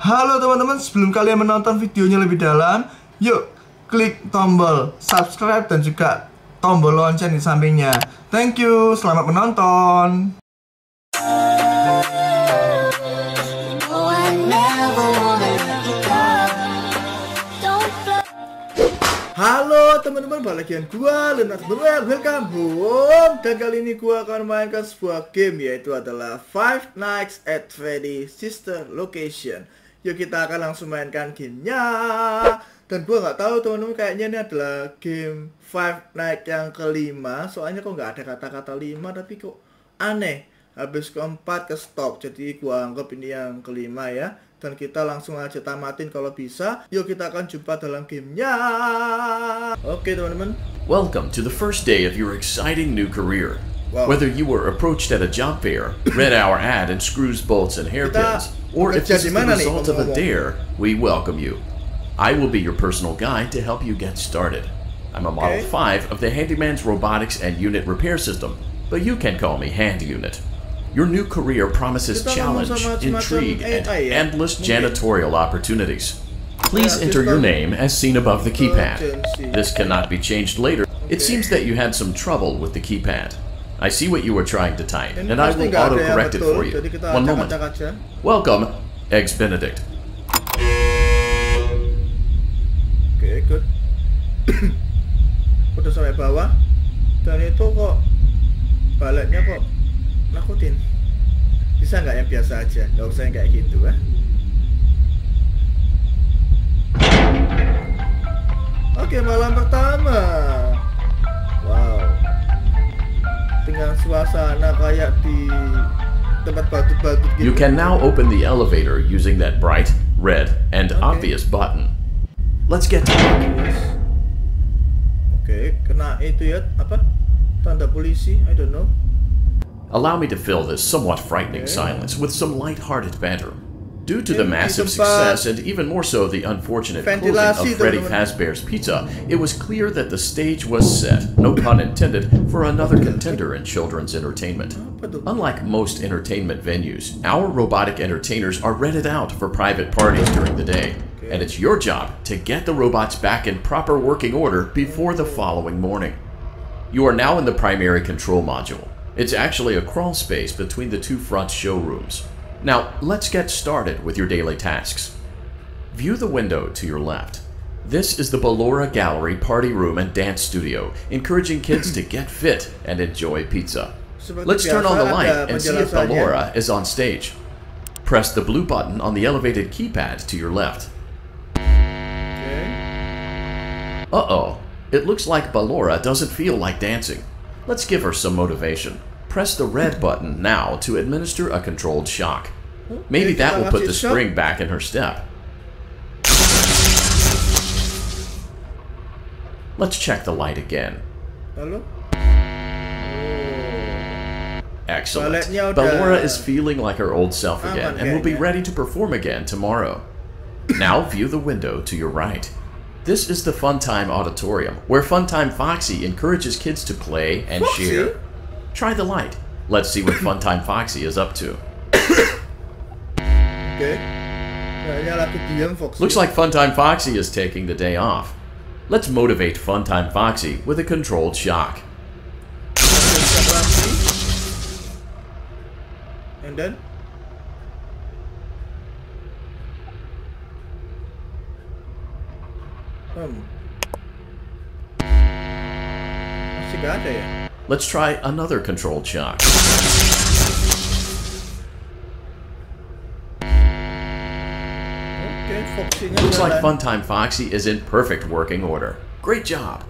Halo teman-teman, sebelum kalian menonton videonya lebih dalam, yuk klik tombol subscribe dan juga tombol lonceng di sampingnya. Thank you, selamat menonton. Halo teman-teman, balik lagi gua Leonardo, welcome home. Dan kali ini gua akan mainkan sebuah game, yaitu adalah Five Nights at Freddy Sister Location. Yuk kita akan langsung mainkan gamenya. Dan gua nggak tahu teman-teman, kayaknya ini adalah game Five Nights yang kelima. Soalnya kok nggak ada kata-kata 5, tapi kok aneh. Habis keempat ke stop, jadi gua anggap ini yang kelima ya. Dan kita langsung aja tamatin kalau bisa. Yuk kita akan jumpa dalam gamenya. Oke teman-teman. Welcome to the first day of your exciting new career. Wow. Whether you were approached at a job fair, read our ad and screws, bolts, and hairpins, or if this is the result of a dare, we welcome you. I will be your personal guide to help you get started. I'm a Model 5 of the Handyman's Robotics and Unit Repair System, but you can call me Hand Unit. Your new career promises challenge, intrigue, and endless janitorial opportunities. Please enter your name as seen above the keypad. This cannot be changed later. It seems that you had some trouble with the keypad. I see what you were trying to type, and I will auto-correct it for you. One moment. Welcome, Eggs Benedict. Oke, good. Udah sampai bawah. Dan itu kok baliknya kok nakutin. Bisa nggak yang biasa aja? Nggak usah yang kayak gitu ya. Oke, malam pertama. Wow. Dengan suasana kayak di tempat batu-batu gitu. You can now open the elevator using that bright, red, and obvious button. Let's get to work. Oke, kena itu ya, apa? Tanda polisi, I don't know. Allow me to fill this somewhat frightening silence with some light-hearted banter. Due to the massive success and even more so the unfortunate closing of Freddy Fazbear's Pizza, it was clear that the stage was set, no pun intended, for another contender in children's entertainment. Unlike most entertainment venues, our robotic entertainers are rented out for private parties during the day, and it's your job to get the robots back in proper working order before the following morning. You are now in the primary control module. It's actually a crawl space between the two front showrooms. Now, let's get started with your daily tasks. View the window to your left. This is the Ballora Gallery party room and dance studio, encouraging kids to get fit and enjoy pizza. Let's turn on the light and see if Ballora is on stage. Press the blue button on the elevated keypad to your left. Uh-oh, it looks like Ballora doesn't feel like dancing. Let's give her some motivation. Press the red button now to administer a controlled shock. Maybe that will put the spring back in her step. Let's check the light again. Excellent. Ballora is feeling like her old self again and will be ready to perform again tomorrow. Now view the window to your right. This is the Funtime Auditorium, where Funtime Foxy encourages kids to play and share. Try the light. Let's see what Funtime Foxy is up to. Looks like Funtime Foxy is taking the day off. Let's motivate Funtime Foxy with a controlled shock. And then? Masih gak ada ya? Let's try another controlled shock. Looks like Funtime Foxy is in perfect working order. Great job!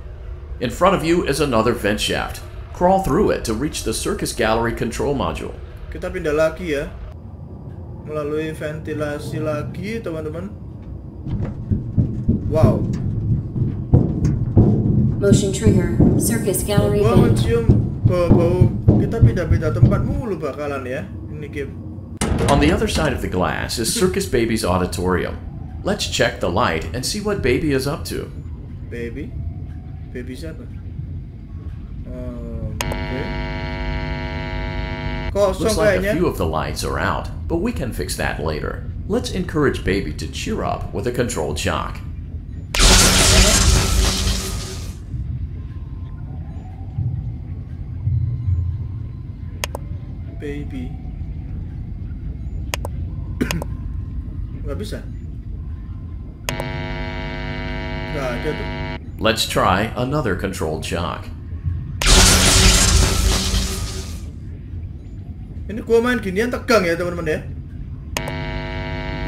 In front of you is another vent shaft. Crawl through it to reach the Circus Gallery control module. Kita pindah lagi ya. Melalui ventilasi lagi, teman-teman. Wow. Motion trigger, Circus Gallery. Gua mencium bau-bau. Kita pindah-pindah tempat mulu bakalan ya. Ini game. On the other side of the glass is Circus Baby's auditorium. Let's check the light and see what Baby is up to. Baby? Baby siapa? Looks like a few of the lights are out, but we can fix that later. Let's encourage baby to cheer up with a controlled shock. Baby. Nggak bisa. Nggak ada tuh. Let's try another controlled shock. Ini gua main ginian tegang ya teman-teman ya.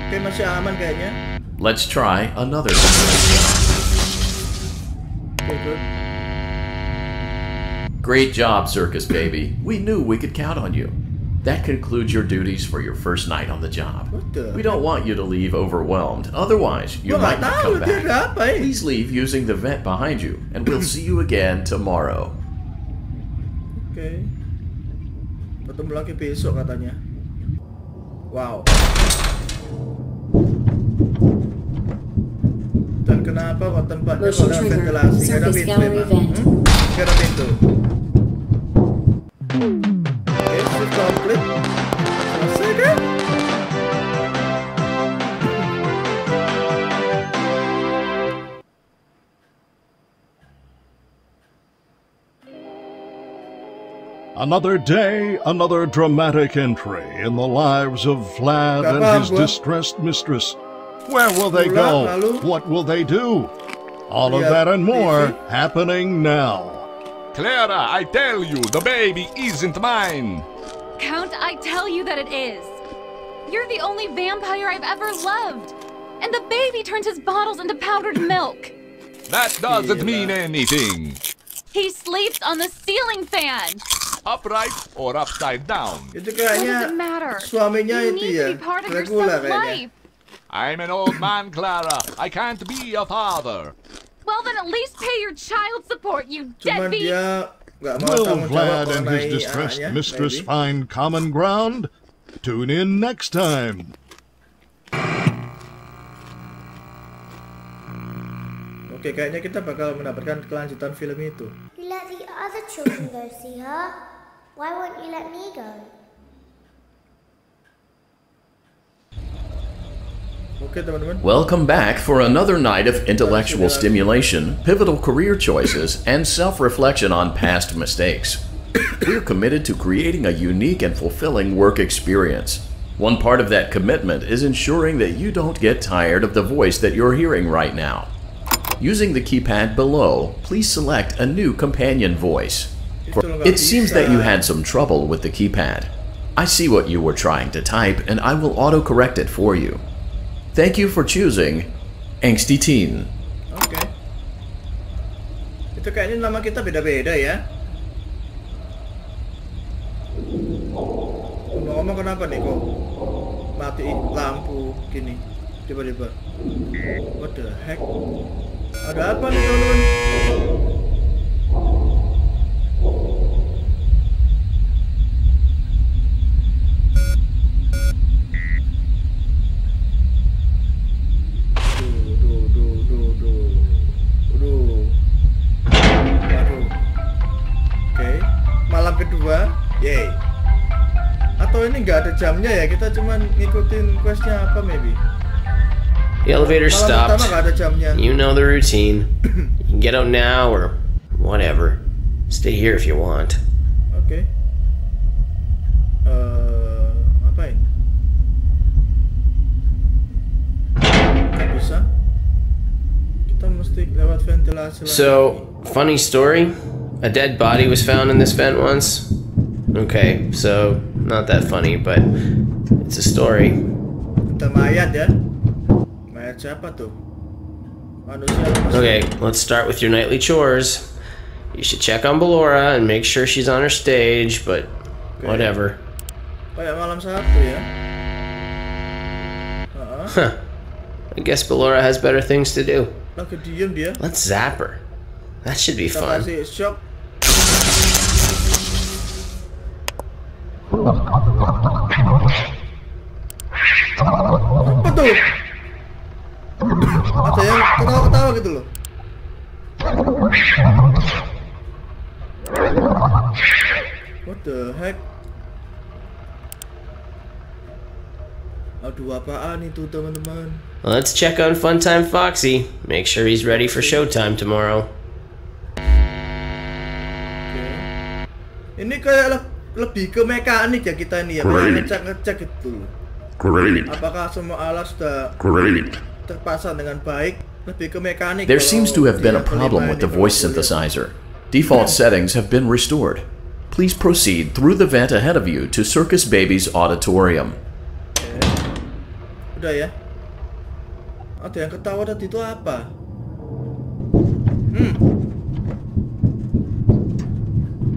Oke, masih aman kayaknya. Let's try another controlled shock. Oke, good. Great job, circus baby. We knew we could count on you. That concludes your duties for your first night on the job. We don't want you to leave overwhelmed. Otherwise, you might not come back. Please leave using the vent behind you, and we'll see you again tomorrow. Oke. Ketemu lagi besok katanya. Wow. Dan kenapa kok tempatnya kalau ada ventilasi? Karena pintu memang. Karena pintu. Oke, sudah komplit. Selesai kan? Another day, another dramatic entry in the lives of Vlad and his distressed mistress. Where will they go? What will they do? All of that and more happening now. Clara, I tell you, the baby isn't mine. Count, I tell you that it is. You're the only vampire I've ever loved. And the baby turns his bottles into powdered milk. That doesn't mean anything. He sleeps on the ceiling fan. Upright or upside down. Itu What does kayaknya it matter? suaminya You itu need ya. to be part of your Dracula son's kayaknya. life. I'm an old man, Clara. I can't be a father. Well, then at least pay your child support, you Cuman deadbeat. dia nggak mau Will tanggung jawab Vlad and his mengenai distressed anaknya, mistress maybe. find common ground? Tune in next time. Oke, kayaknya kita bakal mendapatkan kelanjutan film itu. You let the other children go see her. Why won't you let me go? Oke, teman-teman. Welcome back for another night of intellectual stimulation, pivotal career choices, and self-reflection on past mistakes. We're committed to creating a unique and fulfilling work experience. One part of that commitment is ensuring that you don't get tired of the voice that you're hearing right now. Using the keypad below, please select a new companion voice. It seems that you had some trouble with the keypad. I see what you were trying to type, and I will autocorrect it for you. Thank you for choosing Angsty Teen. Oke. Itu kayaknya nama kita beda-beda ya. Ngomong kenapa nih kok mati lampu gini tiba-tiba? What the heck? Ada apa nih teman-teman? Malam kedua, yay. Atau ini nggak ada jamnya ya, kita cuman ngikutin questnya apa maybe. The elevator Malam stopped. pertama nggak ada jamnya. You know the routine. You can get out now or whatever. Stay here if you want. Oke. Ngapain? Nggak bisa. Kita mesti lewat ventilasi lagi. So, funny story. A dead body was found in this vent once. Okay, so not that funny, but it's a story. Kita mayat ya. Mayat siapa tuh? Manusia. Okay, let's start with your nightly chores. You should check on Ballora and make sure she's on her stage, but whatever. Kayak malam Sabtu ya. Huh. I guess Ballora has better things to do. Lagi diem dia. Let's zap her. That should be Kita fun. kasih shock. Apa tuh? Ada yang ketawa-ketawa gitu loh. What the heck? Aduh, apaan itu teman-teman? Let's check on Funtime Foxy. Make sure he's ready for showtime tomorrow. Ini kayak lebih ke mekanik ya kita ini ya, ngecek itu. Apakah semua alat sudah terpasang dengan baik? Lebih ke mekanik. There seems to have been a problem with the voice synthesizer. Default settings have been restored. Please proceed through the vent ahead of you to Circus Baby's auditorium. Udah ya. Ada yang ketawa tadi itu apa?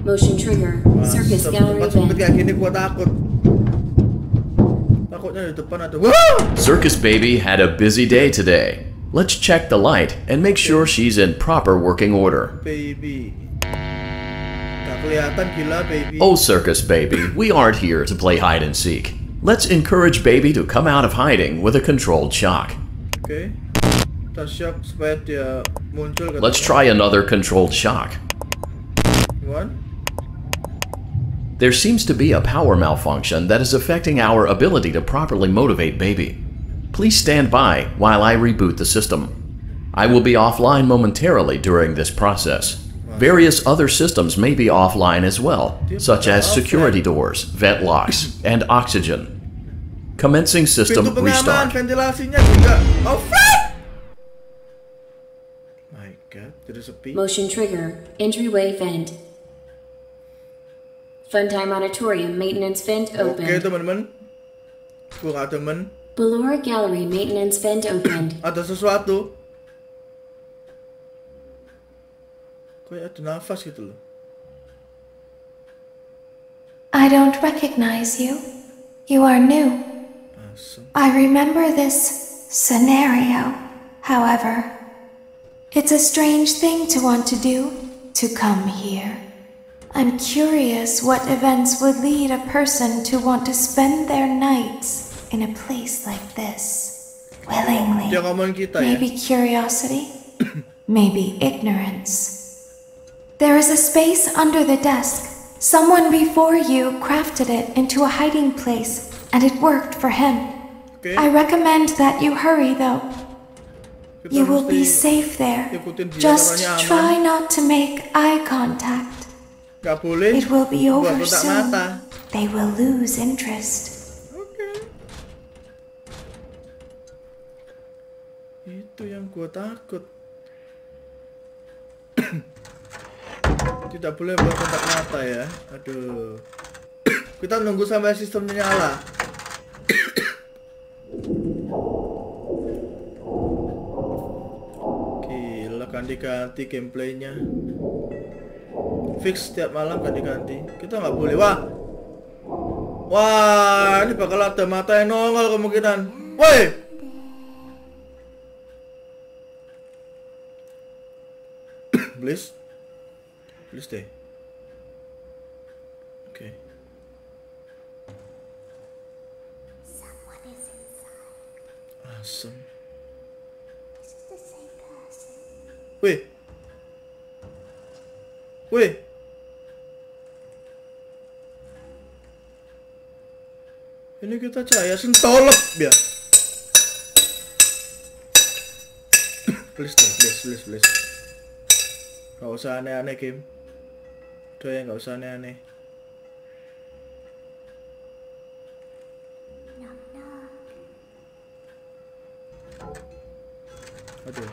Motion trigger. Circus gallery Sempet event. kayak gini gua takut. Takutnya di depan ada. Wah! Circus Baby had a busy day today. Let's check the light and make sure she's in proper working order. Baby. Gak kelihatan gila baby. Oh, Circus Baby, we aren't here to play hide and seek. Let's encourage Baby to come out of hiding with a controlled shock. Oke. Kita siap supaya dia muncul. Let's try another controlled shock. One. There seems to be a power malfunction that is affecting our ability to properly motivate Baby. Please stand by while I reboot the system. I will be offline momentarily during this process. Various other systems may be offline as well, such as security doors, vent locks, and oxygen. Commencing system Pintu pengaman, restart. ventilasinya juga off. My God, jadi sepi. Motion trigger. Entryway vent. Funtime auditorium maintenance vent Oke opened. teman-teman. Gua gak demen. Ballora gallery maintenance vent opened. Ada sesuatu. Kayak ada nafas gitu loh. I don't recognize you. You are new. Asem. I remember this scenario. However, it's a strange thing to want to do, to come here. I'm curious what events would lead a person to want to spend their nights in a place like this. Willingly. Dia ngomongin kita ya. Maybe curiosity, maybe ignorance. There is a space under the desk. Someone before you crafted it into a hiding place, and it worked for him. Okay. I recommend that you hurry, though. Kita You will be mesti safe there. ikutin dia, Just katanya aman. try not to make eye contact. Gak boleh. It will be buat over kotak soon. mata. They will lose interest. Oke. Itu yang gua takut. Tidak boleh buat kontak mata ya. Aduh. Kita nunggu sampai sistemnya nyala. Gila, ganti-ganti gameplaynya. Fix setiap malam ganti-ganti. Kita nggak boleh. Wah, ini bakal ada mata yang nongol kemungkinan. Woi. Please. Please deh. Oke. Asem. Wih. Wih. Ini kita cahaya sentolep ya. Please deh, please. Gak usah aneh-aneh game. Udah ya, gak usah aneh-aneh. Aduh.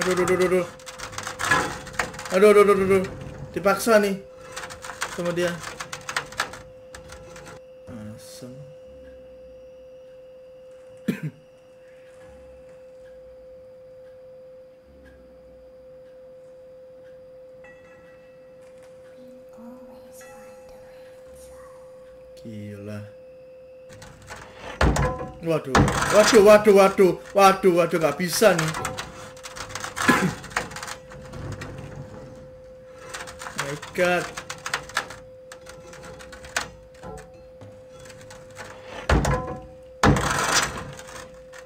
Aduh. Dipaksa nih sama dia. Asem. Gila. Waduh, nggak bisa nih. My God.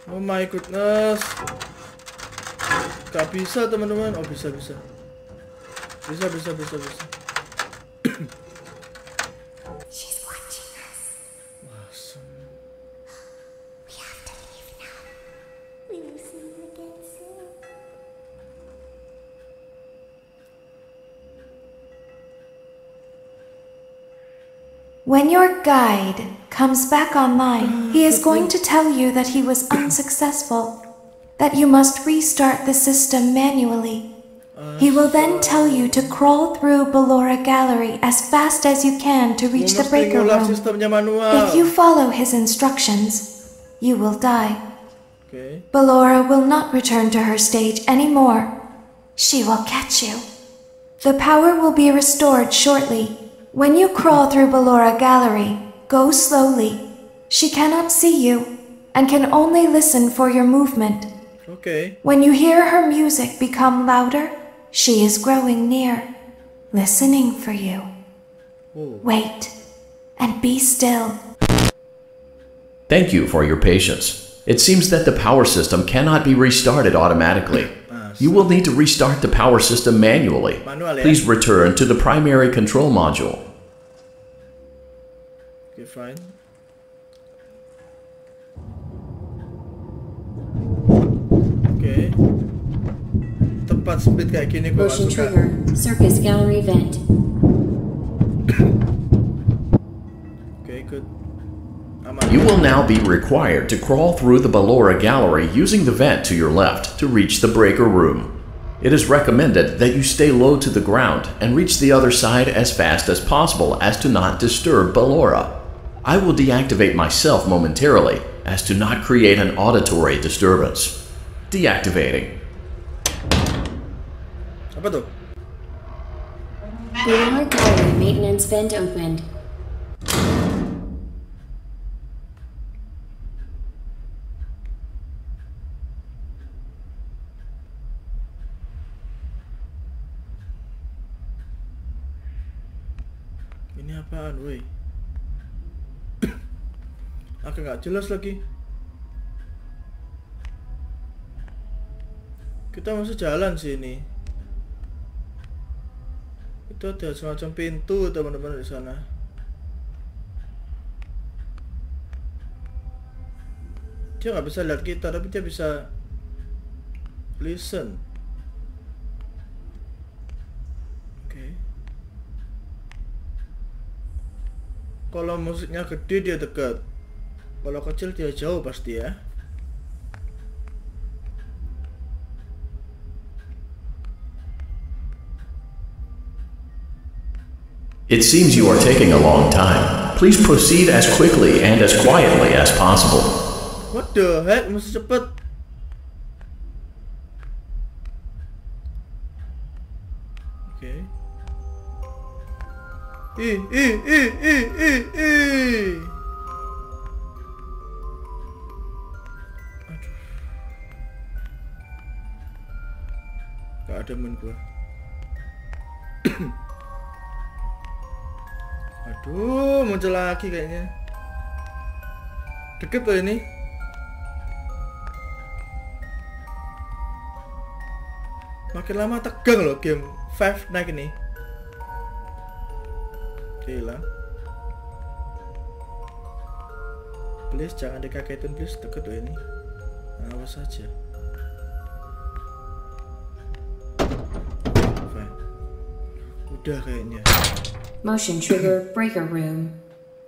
Oh my goodness. Gak bisa teman-teman. Oh bisa. Bisa. When your guide comes back online, he is going to tell you that he was unsuccessful, that you must restart the system manually. He will then tell you to crawl through Ballora Gallery as fast as you can to reach the breaker room. If you follow his instructions, you will die. Ballora will not return to her stage anymore. She will catch you. The power will be restored shortly. When you crawl through Ballora Gallery, go slowly. She cannot see you and can only listen for your movement. When you hear her music become louder, she is growing near, listening for you. Wait and be still. Thank you for your patience. It seems that the power system cannot be restarted automatically. You will need to restart the power system manually. Please return to the primary control module. Okay, fine. Okay. Tempat sempit kayak gini gua Motion suka. trigger, circus gallery vent. Okay, good. You will now be required to crawl through the Ballora Gallery using the vent to your left to reach the breaker room. It is recommended that you stay low to the ground and reach the other side as fast as possible as to not disturb Ballora. I will deactivate myself momentarily as to not create an auditory disturbance. Deactivating. Apa tuh? Ballora Gallery maintenance vent opened. Ini apaan, woi? Agak nggak jelas lagi. Kita masih jalan sih ini. Itu ada semacam pintu teman-teman di sana. Dia nggak bisa lihat kita, tapi dia bisa listen. Oke. Kalau musiknya gede dia dekat. Kalau kecil dia jauh pasti ya. It seems you are taking a long time. Please proceed as quickly and as quietly as possible. What the heck? Mesti cepet. Oke. Aduh. Gak ada men gua. Aduh, muncul lagi kayaknya. Deket loh ini. Makin lama tegang loh game Five Nights ini. Gila. Please jangan dikagetin please, deket loh ini. Awas saja. Fine. Udah kayaknya. Motion trigger breaker room.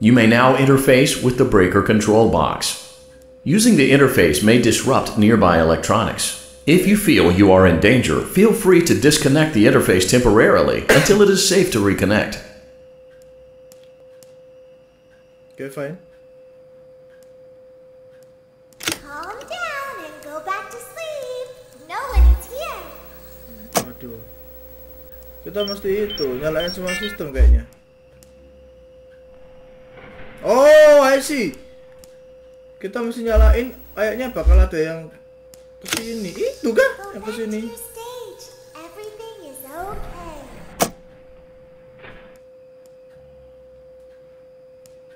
You may now interface with the breaker control box. Using the interface may disrupt nearby electronics. If you feel you are in danger, feel free to disconnect the interface temporarily until it is safe to reconnect. Okay, fine. Calm down and go back to sleep. No one is here. Waduh. Kita mesti itu nyalain semua sistem kayaknya. Oh, I see. Kita mesti nyalain, kayaknya bakal ada yang kesini. Itu kan yang kesini. Everything is okay.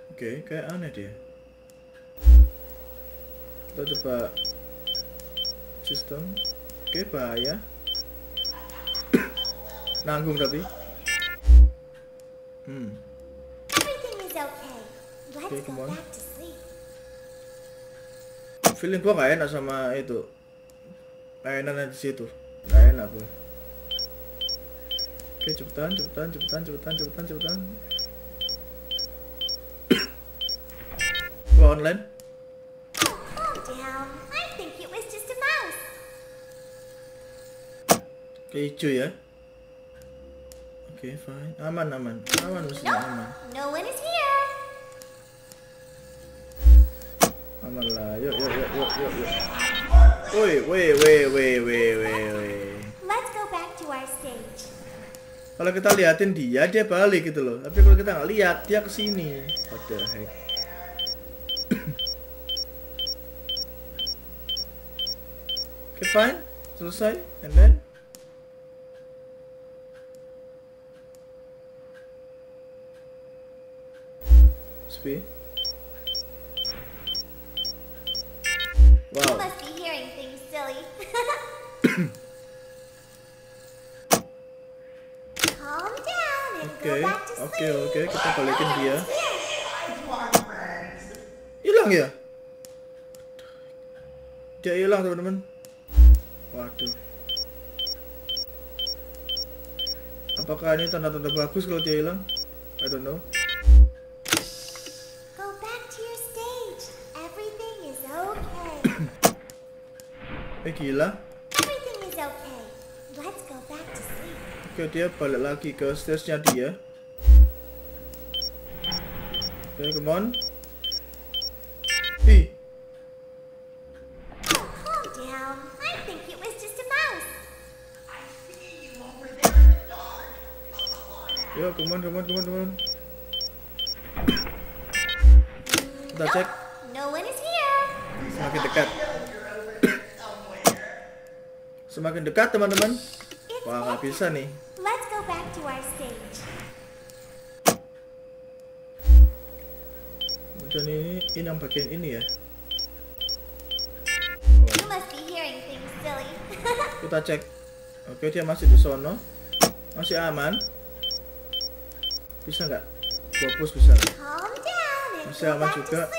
Oke, kayak aneh dia. Kita coba sistem. Oke, bahaya. Nanggung tapi. Everything is okay. Let's come go on. back to sleep. Feeling gua gak enak sama itu. Gak enak di situ. Gak enak gua. Oke, cepetan. online. Hijau ya. Oke, fine. Aman mestinya aman. No one is here. Aman lah. Yuk. Woi. Let's go back to our stage. Kalau kita liatin dia balik gitu loh. Tapi kalau kita nggak lihat, dia kesini. What the heck? Oke, fine. Selesai. And then wow. You must be hearing things, silly. Calm down and go back to sleep. Oke, kita balikin dia. Hilang ya? Dia hilang, teman-teman. Waduh. Apakah ini tanda-tanda bagus kalau dia hilang? I don't know. Gila. Oke, dia balik lagi ke stage-nya dia. Oke, come on. Yo, come on. Kita cek. Semakin dekat teman-teman. Wah, nggak bisa nih. Let's go back to our stage. Dan ini yang bagian ini ya. You must be hearing things, silly. Kita cek. Oke, dia masih di sono. Masih aman. Bisa nggak? Fokus bisa. Bisa aman juga.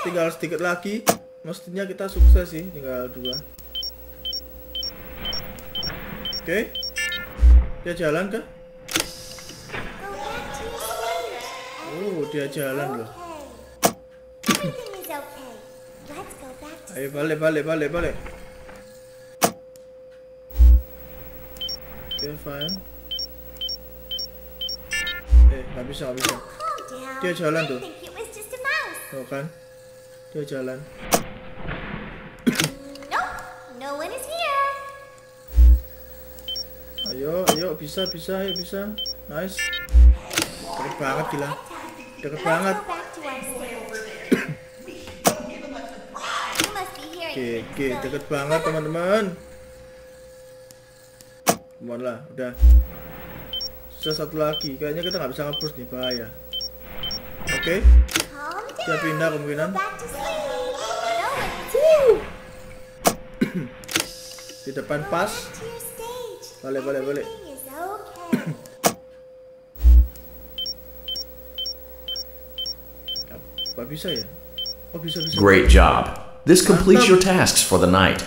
Tinggal sedikit lagi. Mestinya kita sukses sih. Tinggal 2. Oke, dia jalan kah? Oh, dia jalan loh. Ayo balik. Oke, fine. Nggak bisa. Dia jalan tuh. Tuh kan? Dia jalan. Ayo, bisa. Nice. Deket banget gila. Deket banget. Oke, deket banget teman-teman. Mohon lah, udah. Sisa satu lagi. Kayaknya kita nggak bisa nge-push nih, bahaya. Oke. Dia pindah kemungkinan. Di depan pas. Balik. Apa bisa ya? Oh, bisa. Great job. This completes your tasks for the night.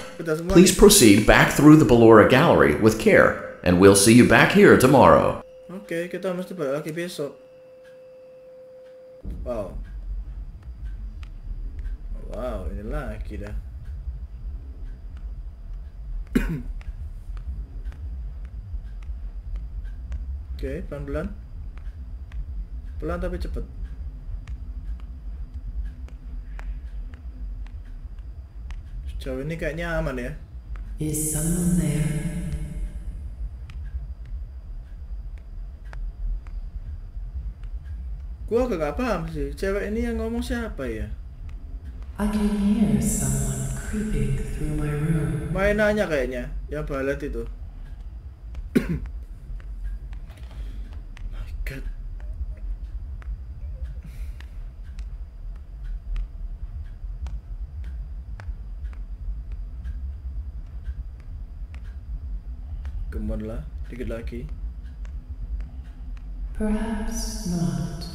Please proceed back through the Ballora gallery with care, and we'll see you back here tomorrow. Oke, kita mesti balik lagi besok. Wow, ini lagi dah. Oke, pelan-pelan. Pelan tapi cepet. Sejauh ini kayaknya aman ya. Is someone there? Gua gak paham sih, cewek ini yang ngomong siapa ya? I can hear someone creeping through my room. Mainannya kayaknya, yang balet itu. My God. Come on lah, dikit lagi. Perhaps not.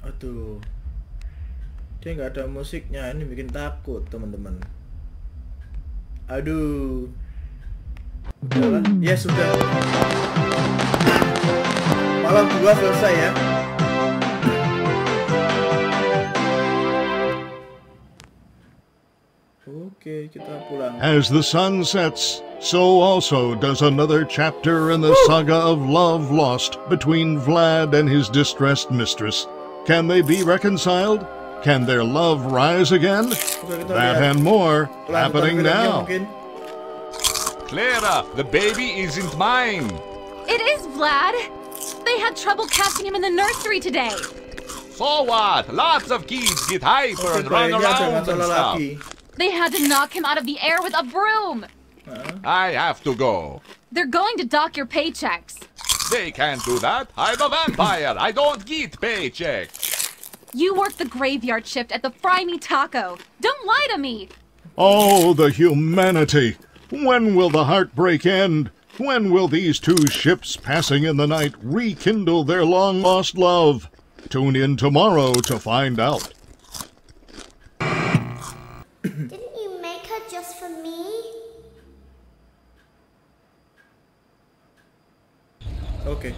Aduh, dia nggak ada musiknya, ini bikin takut teman-teman. Aduh, Udahlah. Ya sudah. Malam 2 selesai ya. Oke, kita pulang. As the sun sets, so also does another chapter in the saga of love lost between Vlad and his distressed mistress. Can they be reconciled? Can their love rise again? That and more happening now. Clara, the baby isn't mine. It is, Vlad. They had trouble catching him in the nursery today. So what? Lots of kids get hyper and run around and stuff. They had to knock him out of the air with a broom. I have to go. They're going to dock your paychecks. They can't do that. I'm a vampire. I don't get paychecks. You work the graveyard shift at the Fry Me Taco. Don't lie to me. Oh, the humanity! When will the heartbreak end? When will these two ships passing in the night rekindle their long-lost love? Tune in tomorrow to find out. Didn't you make her just for me? Oke.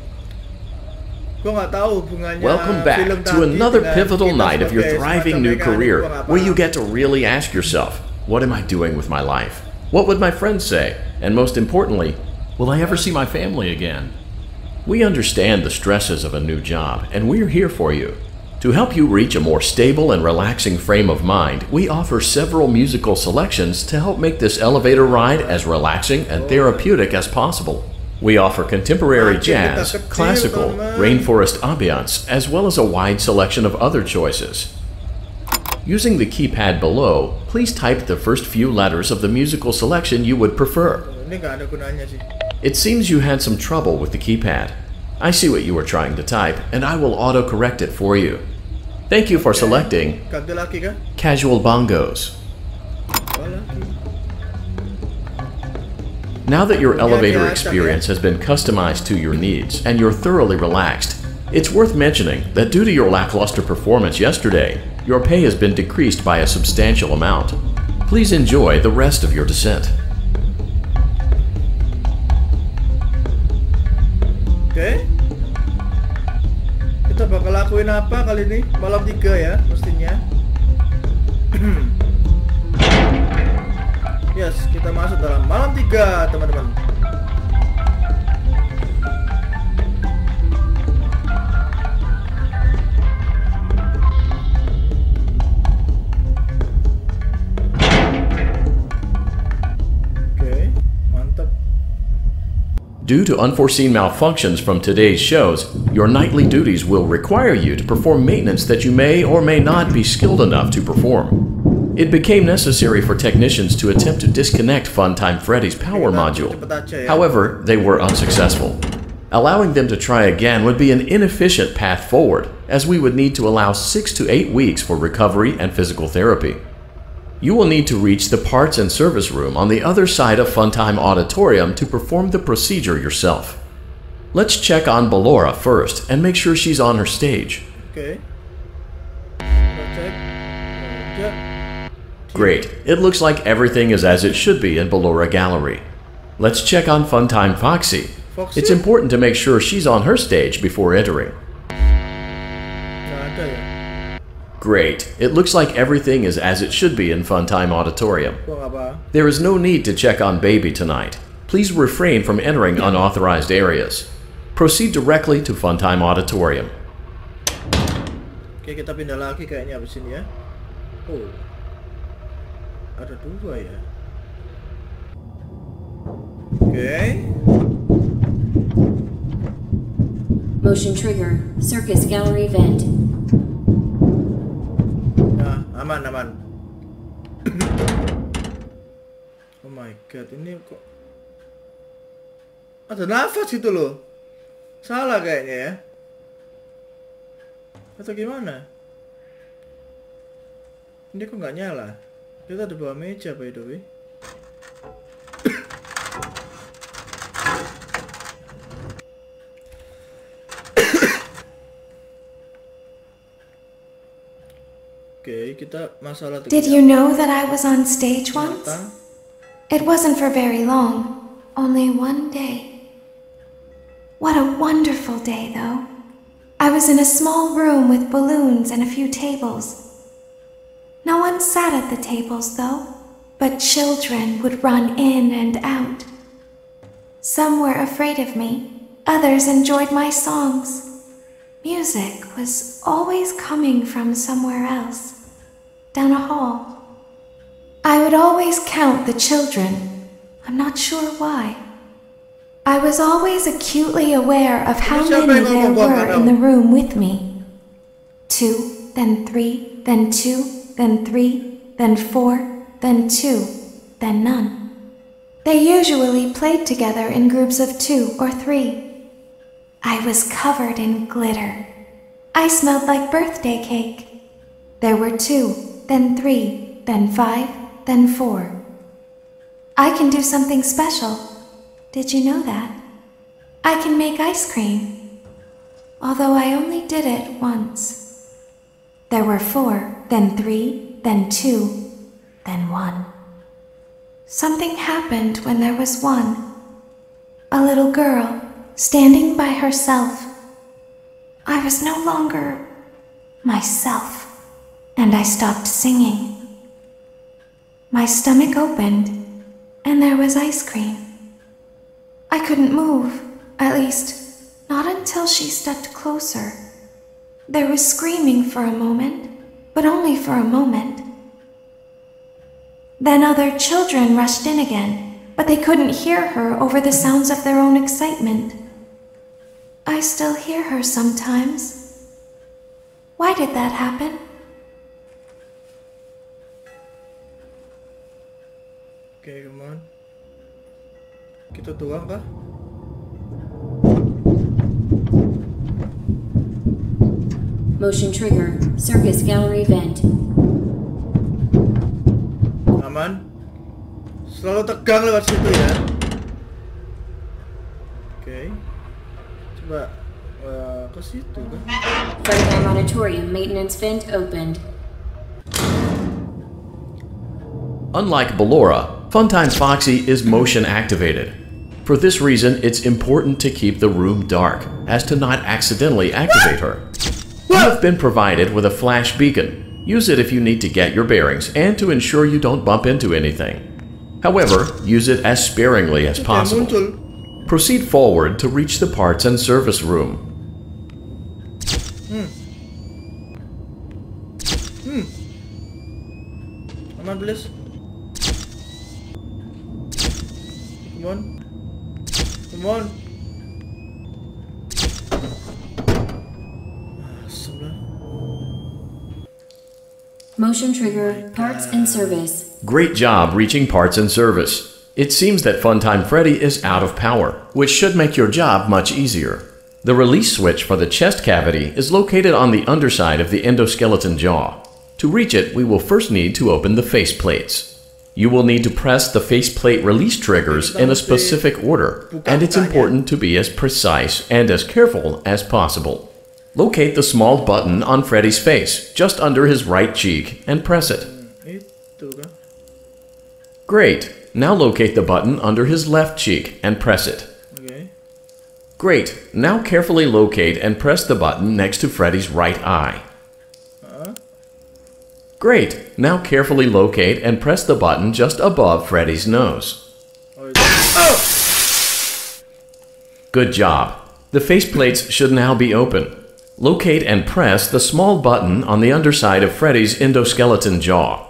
Gua nggak tahu hubungannya. Welcome back to another pivotal night of your thriving new career, where you get to really ask yourself, what am I doing with my life? What would my friends say? And most importantly, will I ever see my family again? We understand the stresses of a new job, and we're here for you. To help you reach a more stable and relaxing frame of mind, we offer several musical selections to help make this elevator ride as relaxing and therapeutic as possible. We offer contemporary jazz, classical, rainforest ambiance, as well as a wide selection of other choices. Using the keypad below, please type the first few letters of the musical selection you would prefer. It seems you had some trouble with the keypad. I see what you were trying to type, and I will auto-correct it for you. Thank you for selecting Casual Bongos. Now that your elevator experience has been customized to your needs and you're thoroughly relaxed, it's worth mentioning that due to your lackluster performance yesterday, your pay has been decreased by a substantial amount. Please enjoy the rest of your descent. Oke. Kita bakal lakuin apa kali ini? Malam 3 ya, pastinya. Yes, kita masuk dalam malam 3, teman-teman. Oke, mantap. Due to unforeseen malfunctions from today's shows, your nightly duties will require you to perform maintenance that you may or may not be skilled enough to perform. It became necessary for technicians to attempt to disconnect Funtime Freddy's power module. However, they were unsuccessful. Allowing them to try again would be an inefficient path forward, as we would need to allow 6 to 8 weeks for recovery and physical therapy. You will need to reach the parts and service room on the other side of Funtime Auditorium to perform the procedure yourself. Let's check on Ballora first and make sure she's on her stage. Okay. Great. It looks like everything is as it should be in Ballora Gallery. Let's check on Funtime Foxy. It's important to make sure she's on her stage before entering. Great. It looks like everything is as it should be in Funtime Auditorium. There is no need to check on Baby tonight. Please refrain from entering unauthorized areas. Proceed directly to Funtime Auditorium. Oke, kita pindah lagi kayaknya abis ini ya. Oh. Ada 2 ya. Oke. Motion trigger, circus gallery vent. Nah, aman. Oh my god, ini kok ada nafas gitu loh. Salah kayaknya ya. Atau gimana? Ini kok nggak nyala? Kita ada bawa meja by the way. Oke, kita masalah. Did you know that I was on stage once? It wasn't for very long. only one day. What a wonderful day, though. I was in a small room with balloons and a few tables. No one sat at the tables, though, but children would run in and out. Some were afraid of me, others enjoyed my songs. Music was always coming from somewhere else, down a hall. I would always count the children. I'm not sure why. I was always acutely aware of how many there were in the room with me. 2, then 3, then 2, then 3, then 4, then 2, then none. They usually played together in groups of 2 or 3. I was covered in glitter. I smelled like birthday cake. There were 2, then 3, then 5, then 4. I can do something special. Did you know that? I can make ice cream. Although I only did it once. There were 4, then 3, then 2, then 1. Something happened when there was 1. A little girl, standing by herself. I was no longer myself, and I stopped singing. My stomach opened, and there was ice cream. I couldn't move, at least, not until she stepped closer. There was screaming for a moment, but only for a moment. Then other children rushed in again, but they couldn't hear her over the sounds of their own excitement. I still hear her sometimes. Why did that happen? Okay, come on. Kita doang kah? Motion trigger. Circus gallery vent. Aman. Selalu tegang lewat situ ya. Oke. Coba ke situ kan. Freddy auditorium maintenance vent opened. Unlike Ballora, Funtime Foxy is motion activated. For this reason, it's important to keep the room dark, as to not accidentally activate her. You have been provided with a flash beacon. Use it if you need to get your bearings and to ensure you don't bump into anything. However, use it as sparingly as possible. Proceed forward to reach the parts and service room. Aman, please. Come on. Come on. Motion trigger, parts and service. Great job reaching parts and service. It seems that Funtime Freddy is out of power, which should make your job much easier. The release switch for the chest cavity is located on the underside of the endoskeleton jaw. To reach it, we will first need to open the face plates. You will need to press the faceplate release triggers in a specific order, and it's important to be as precise and as careful as possible. Locate the small button on Freddy's face, just under his right cheek, and press it. Great! Now locate the button under his left cheek and press it. Great! Now carefully locate and press the button next to Freddy's right eye. Great! Now carefully locate and press the button just above Freddy's nose. Good job! The faceplates should now be open. Locate and press the small button on the underside of Freddy's endoskeleton jaw.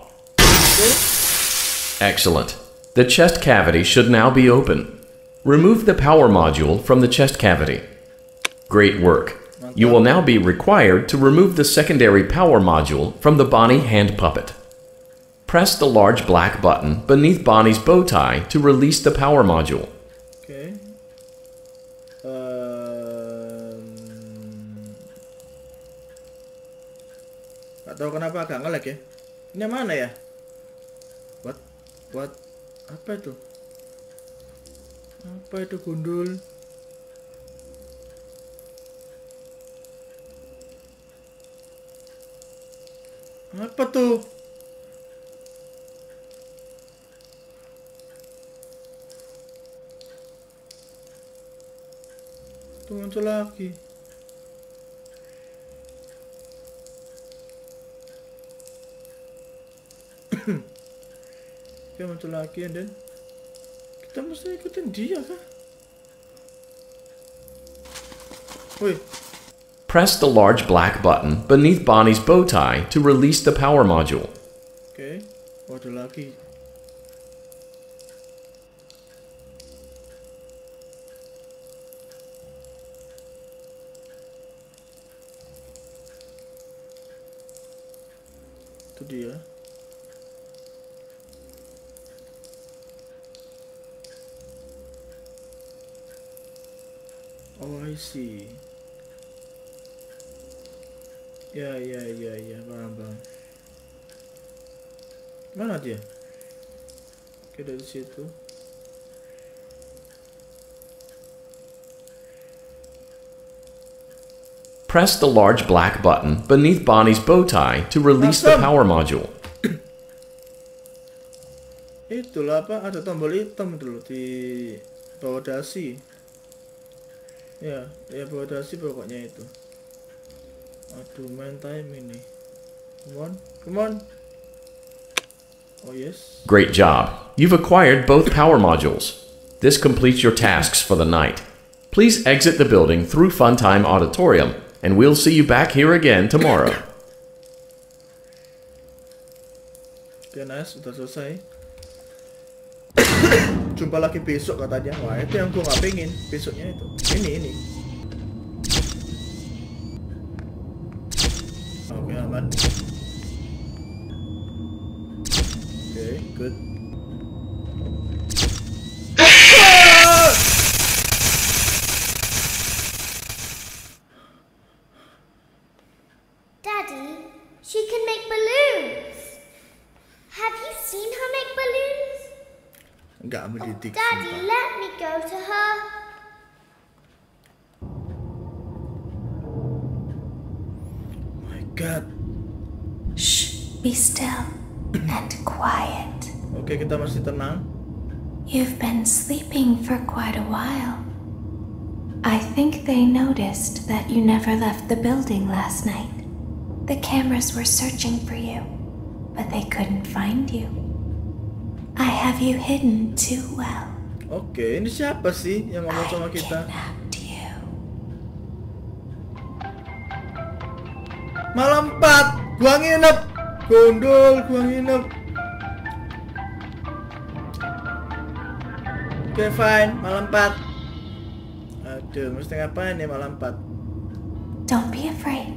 Excellent. The chest cavity should now be open. Remove the power module from the chest cavity. Great work. You will now be required to remove the secondary power module from the Bonnie hand puppet. Press the large black button beneath Bonnie's bow tie to release the power module. Okay. Gak tahu kenapa agak nge-lag ya. Ini yang mana ya? What? Apa itu? Apa itu gundul? Apa tuh? Tuh muncul lagi. Oke, muncul lagi, and then kita mesti ikutin dia kah? Wih. Press the large black button beneath Bonnie's bow tie to release the power module. Oke, ada lagi. Itu dia. Oh, I see. Ya, paham. Mana dia? Oke, dari situ. Press the large black button beneath Bonnie's bow tie to release the power module. Itulah apa? Ada tombol hitam dulu di bawah dasi. Ya bawah dasi pokoknya itu. Aduh, main time ini. Come on. Oh yes. Great job. You've acquired both power modules. This completes your tasks for the night. Please exit the building through Funtime Auditorium, and we'll see you back here again tomorrow. Oke, nice, udah selesai. Jumpa lagi besok katanya. Wah, itu yang gue gak pengen. Besoknya itu. Ini. Oke, aman. Oke, good. Daddy, she can make balloons. Have you seen her make balloons? Enggak mendidik. Daddy, let me go to her. My God. Shh, be still and quiet. Oke, kita masih tenang. You've been sleeping for quite a while. I think they noticed that you never left the building last night. The cameras were searching for you, but they couldn't find you. I have you hidden too well. Oke, ini siapa sih yang ngomong sama kita? Malam 4, gua nginep. Gondol, gua nginep. Oke, fine, malam 4. Aduh, mesti ngapain nih malam 4? Don't be afraid.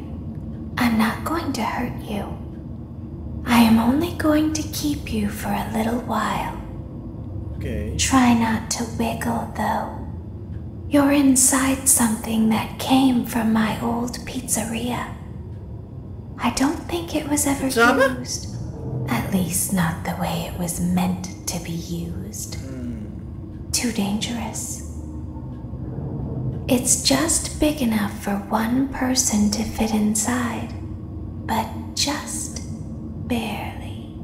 I'm not going to hurt you. I am only going to keep you for a little while. Okay. Try not to wiggle, though. You're inside something that came from my old pizzeria. I don't think it was ever used. At least not the way it was meant to be used. Too dangerous. It's just big enough for one person to fit inside, but just barely.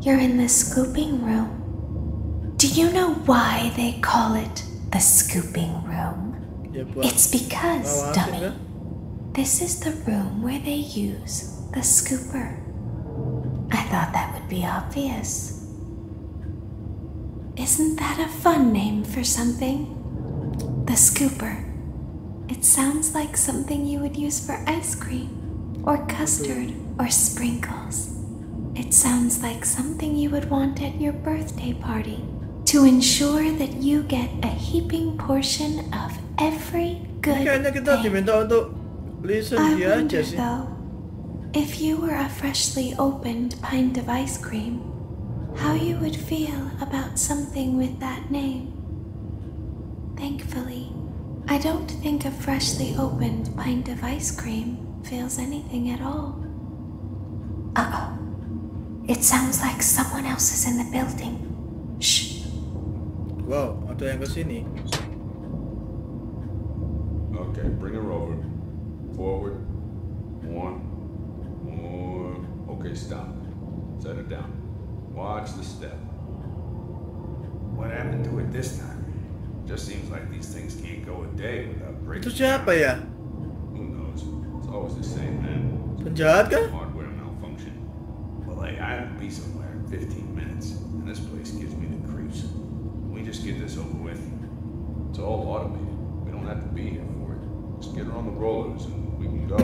You're in the scooping room. Do you know why they call it the scooping room? It's because, dummy, this is the room where they use the scooper. I thought that would be obvious. Isn't that a fun name for something? The scooper. It sounds like something you would use for ice cream, or custard, or sprinkles. It sounds like something you would want at your birthday party, to ensure that you get a heaping portion of every good Kayaknya kita diminta untuk listen dia aja sih. Though, if you were a freshly opened pint of ice cream, how you would feel about something with that name. Thankfully, I don't think a freshly opened pint of ice cream feels anything at all. Uh-oh. It sounds like someone else is in the building. Shh. Wow, ada yang kesini. Okay, bring her over. Forward. One. Okay, stop. Set her down. Watch the step. What happened to it this time? Just seems like these things can't go a day without breaking. Itu siapa ya? Who knows? It's always the same, man. Penjahat kah? Hardware malfunction. Well, hey, I have to be somewhere in 15 minutes, and this place gives me the creeps. We just get this over with. It's all automated. We don't have to be here for it. Just get her on the rollers and we can go.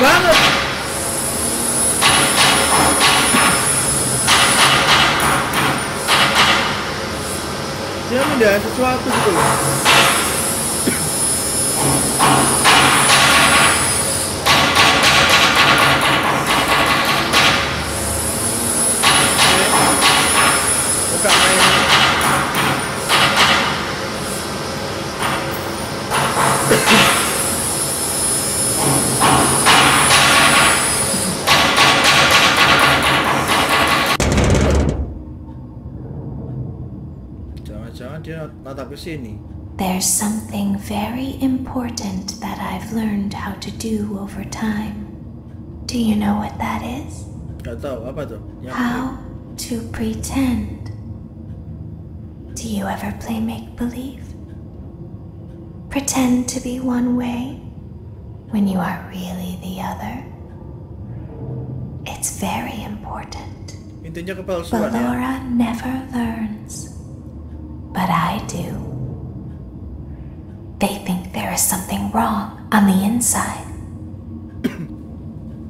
Banget. Dia mendapat sesuatu gitu loh. Buka main. Dia natap ke sini. There's something very important that I've learned how to do over time. Do you know what that is? Gak tahu apa tuh? How to pretend. Do you ever play make-believe? Pretend to be one way when you are really the other. It's very important. Intinya kepalsuan ya. But Laura never learns. But I do. They think there is something wrong on the inside.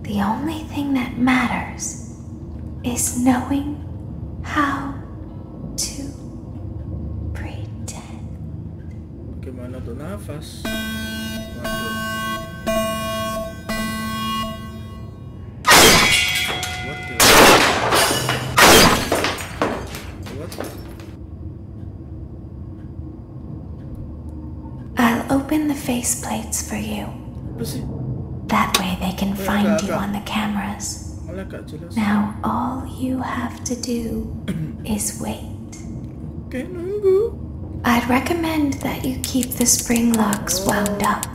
The only thing that matters is knowing how to pretend. Gimana tuh nafas? I'll open the faceplates for you. That way they can find you on the cameras. Now all you have to do is wait. I'd recommend that you keep the spring locks wound up.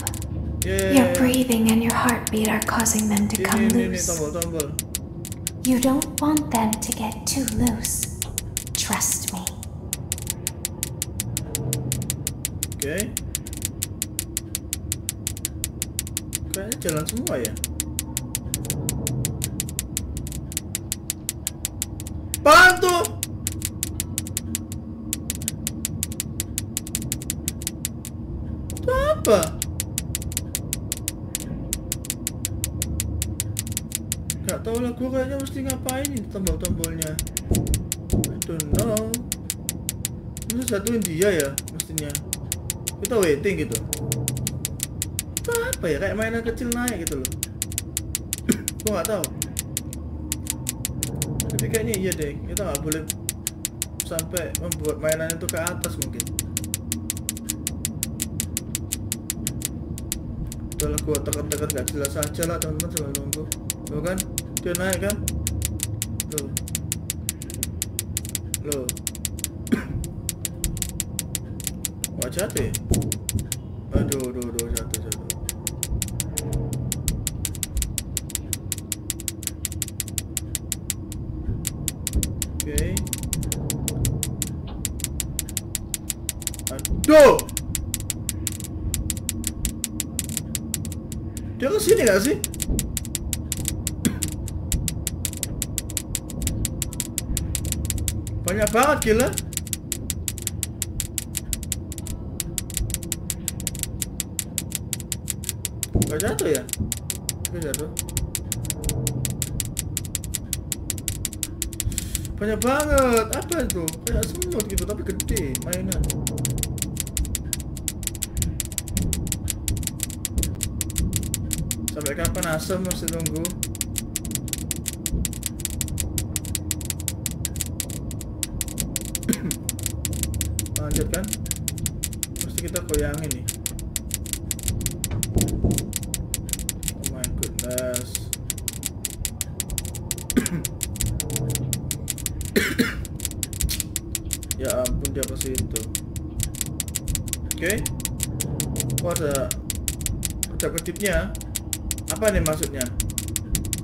Your breathing and your heartbeat are causing them to come loose. You don't want them to get too loose. Trust me. Okay. Kayaknya jalan semua ya. Bantu. Itu apa? Gak tau lah, gue kayaknya mesti ngapain ini tombol-tombolnya. I don't know. Ini satuin dia ya mestinya. Kita waiting gitu. Itu apa ya, kayak mainan kecil naik gitu loh. Gue nggak tahu. Tapi kayaknya iya deh, kita nggak boleh sampai membuat mainan itu ke atas mungkin. Udahlah, gue tekan-tekan gak jelas aja lah teman-teman, sambil nunggu. Tuh kan, dia naik kan. Loh. Loh. Wah, jatuh ya? Aduh, jatuh. Oke. Aduh! Dia kesini gak sih? Banyak banget, gila. Gak jatuh ya? Gak jatuh. Banyak banget. Apa itu? Kayak semut gitu, tapi gede mainan. Sampai kapan asem masih nunggu? Lanjut kan? Pasti kita goyangin nih. Oh my goodness. Ya ampun, dia ke situ. Oke. Oh, ada kedap-kedipnya. Apa nih maksudnya?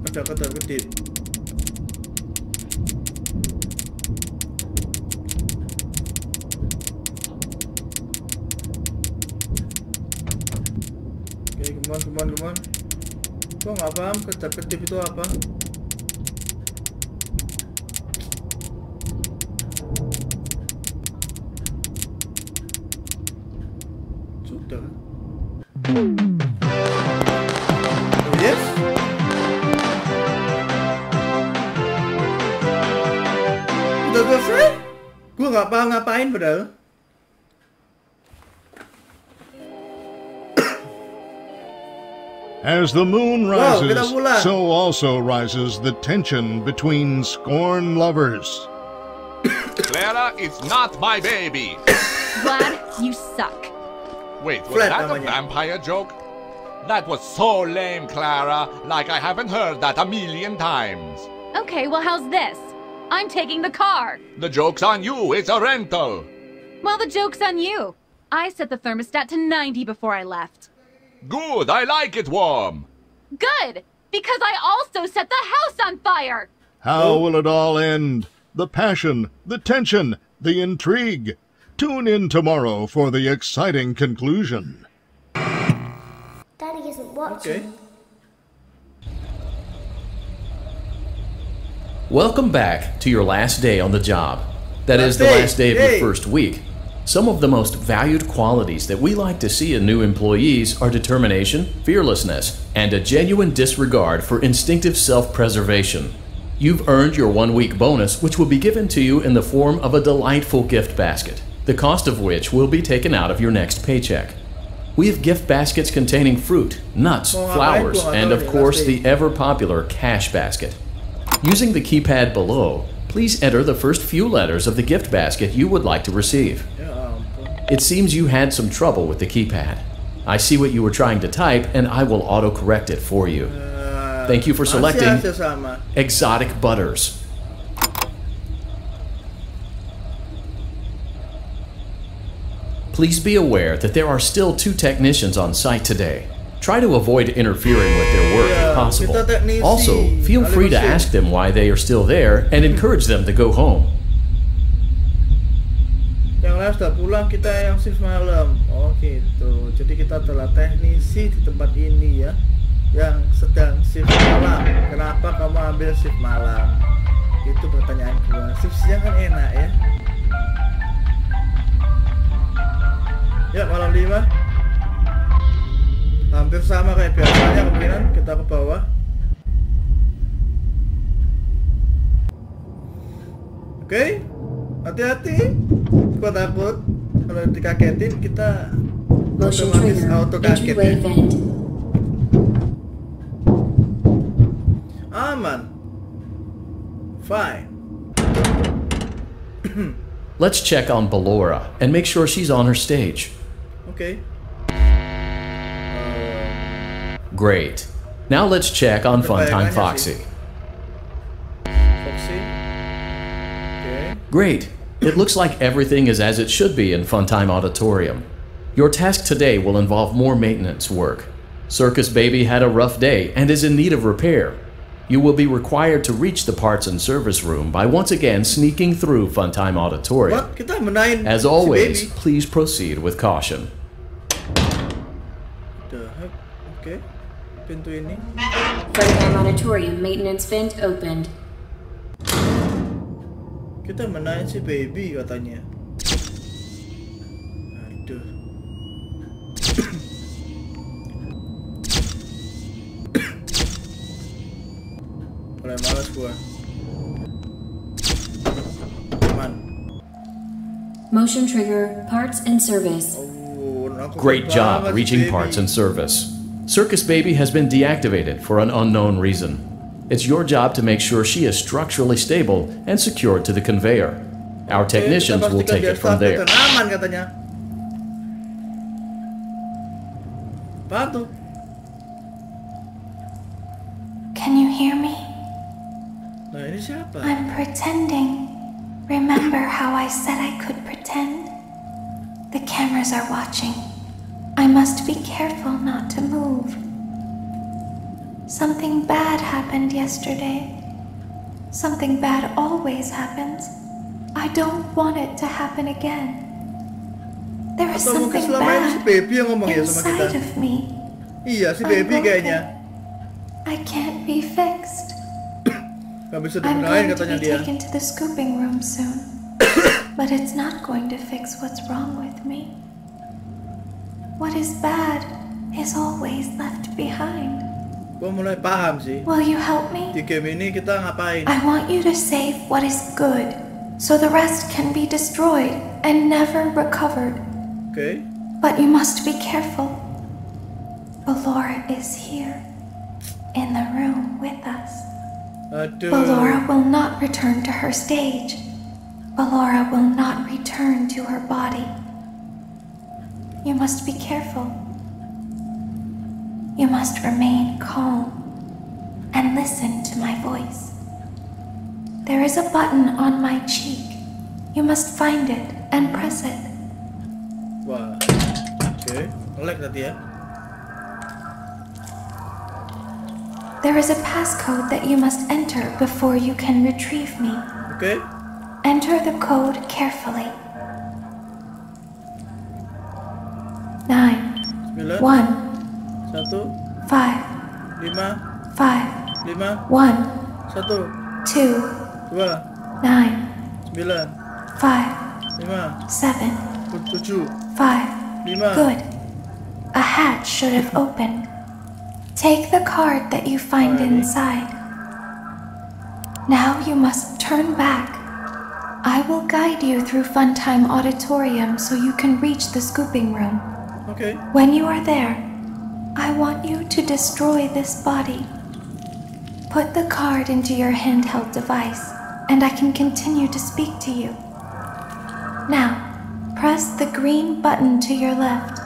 Ada kedap-kedip. Oke, come on. Gua nggak paham kedap-kedip itu apa. Sudah. Oh, yes. Udah selesai? Gue nggak paham ngapain padahal. As the moon rises, so also rises the tension between scorned lovers. Clara is not my baby. Vlad, you suck. Wait, was that a vampire joke? That was so lame, Clara. Like I haven't heard that a million times. Okay, well, how's this? I'm taking the car. The joke's on you. It's a rental. Well, the joke's on you. I set the thermostat to 90 before I left. Good, I like it warm. Good, because I also set the house on fire. How will it all end? The passion, the tension, the intrigue. Tune in tomorrow for the exciting conclusion. Daddy isn't watching. Welcome back to your last day on the job. That is the last day of your first week. Some of the most valued qualities that we like to see in new employees are determination, fearlessness, and a genuine disregard for instinctive self-preservation. You've earned your 1-week bonus, which will be given to you in the form of a delightful gift basket, the cost of which will be taken out of your next paycheck. We have gift baskets containing fruit, nuts, flowers, and of course the ever-popular cash basket. Using the keypad below, please enter the first few letters of the gift basket you would like to receive. It seems you had some trouble with the keypad. I see what you were trying to type, and I will auto-correct it for you. Thank you for selecting Exotic Butters. Please be aware that there are still 2 technicians on site today. Try to avoid interfering with their work if possible. Also, feel free to ask them why they are still there and encourage them to go home. Yang lain sudah pulang, kita yang shift malam. Oh gitu. Jadi kita adalah teknisi di tempat ini ya, yang sedang shift malam. Kenapa kamu ambil shift malam? Itu pertanyaan gua. Shift siang kan enak ya. Ya, malam 5. Hampir sama kayak biasanya, kemungkinan kita ke bawah. Oke, hati-hati. Gua takut kalau dikagetin kita otomatis auto kaget ya. Aman. Fine. Let's check on Ballora and make sure she's on her stage. Okay. Great. Now let's check on Funtime Foxy. Foxy. Okay. Great. It looks like everything is as it should be in Funtime Auditorium. Your task today will involve more maintenance work. Circus Baby had a rough day and is in need of repair. You will be required to reach the parts and service room by once again sneaking through Funtime Auditorium. As always, please proceed with caution. Okay. Pintu ini. Funtime Auditorium maintenance vent opened. Kita menaik si baby katanya. Aduh. Mulai malas gua. Aman. Motion trigger, parts and service. Great job reaching parts and service. Circus Baby has been deactivated for an unknown reason. It's your job to make sure she is structurally stable and secured to the conveyor. Our technicians will take it from there. Aman katanya. Bantu. Can you hear me? Nah, ini siapa? I'm pretending. Remember how I said I could pretend? The cameras are watching. I must be careful not to move. Something bad happened yesterday. Something bad always happens. I don't want it to happen again. There is something bad inside of me. Iya, si baby kayaknya. I can't be fixed. Gak bisa I'm dibenahin going to katanya be dia. taken to the scooping room soon. But it's not going to fix what's wrong with me. What is bad is always left behind. Gua mulai paham sih. Will you help me? Di game ini kita ngapain? I want you to save what is good, so the rest can be destroyed and never recovered. Okay. But you must be careful. Ballora is here, in the room with us. Aduh. Ballora will not return to her stage. Ballora will not return to her body. You must be careful. You must remain calm and listen to my voice. There is a button on my cheek. You must find it and press it. Wah. Oke. Nge-lag tadi ya. There is a passcode that you must enter before you can retrieve me. Okay. Enter the code carefully. 9 1 1 5 5 5 5 1 1 2 2 9 9 5 5 7 7 5 5 Good. A hatch should have opened. Take the card that you find inside. Now you must turn back. I will guide you through Funtime Auditorium so you can reach the scooping room. Okay. When you are there, I want you to destroy this body. Put the card into your handheld device, and I can continue to speak to you. Now, press the green button to your left.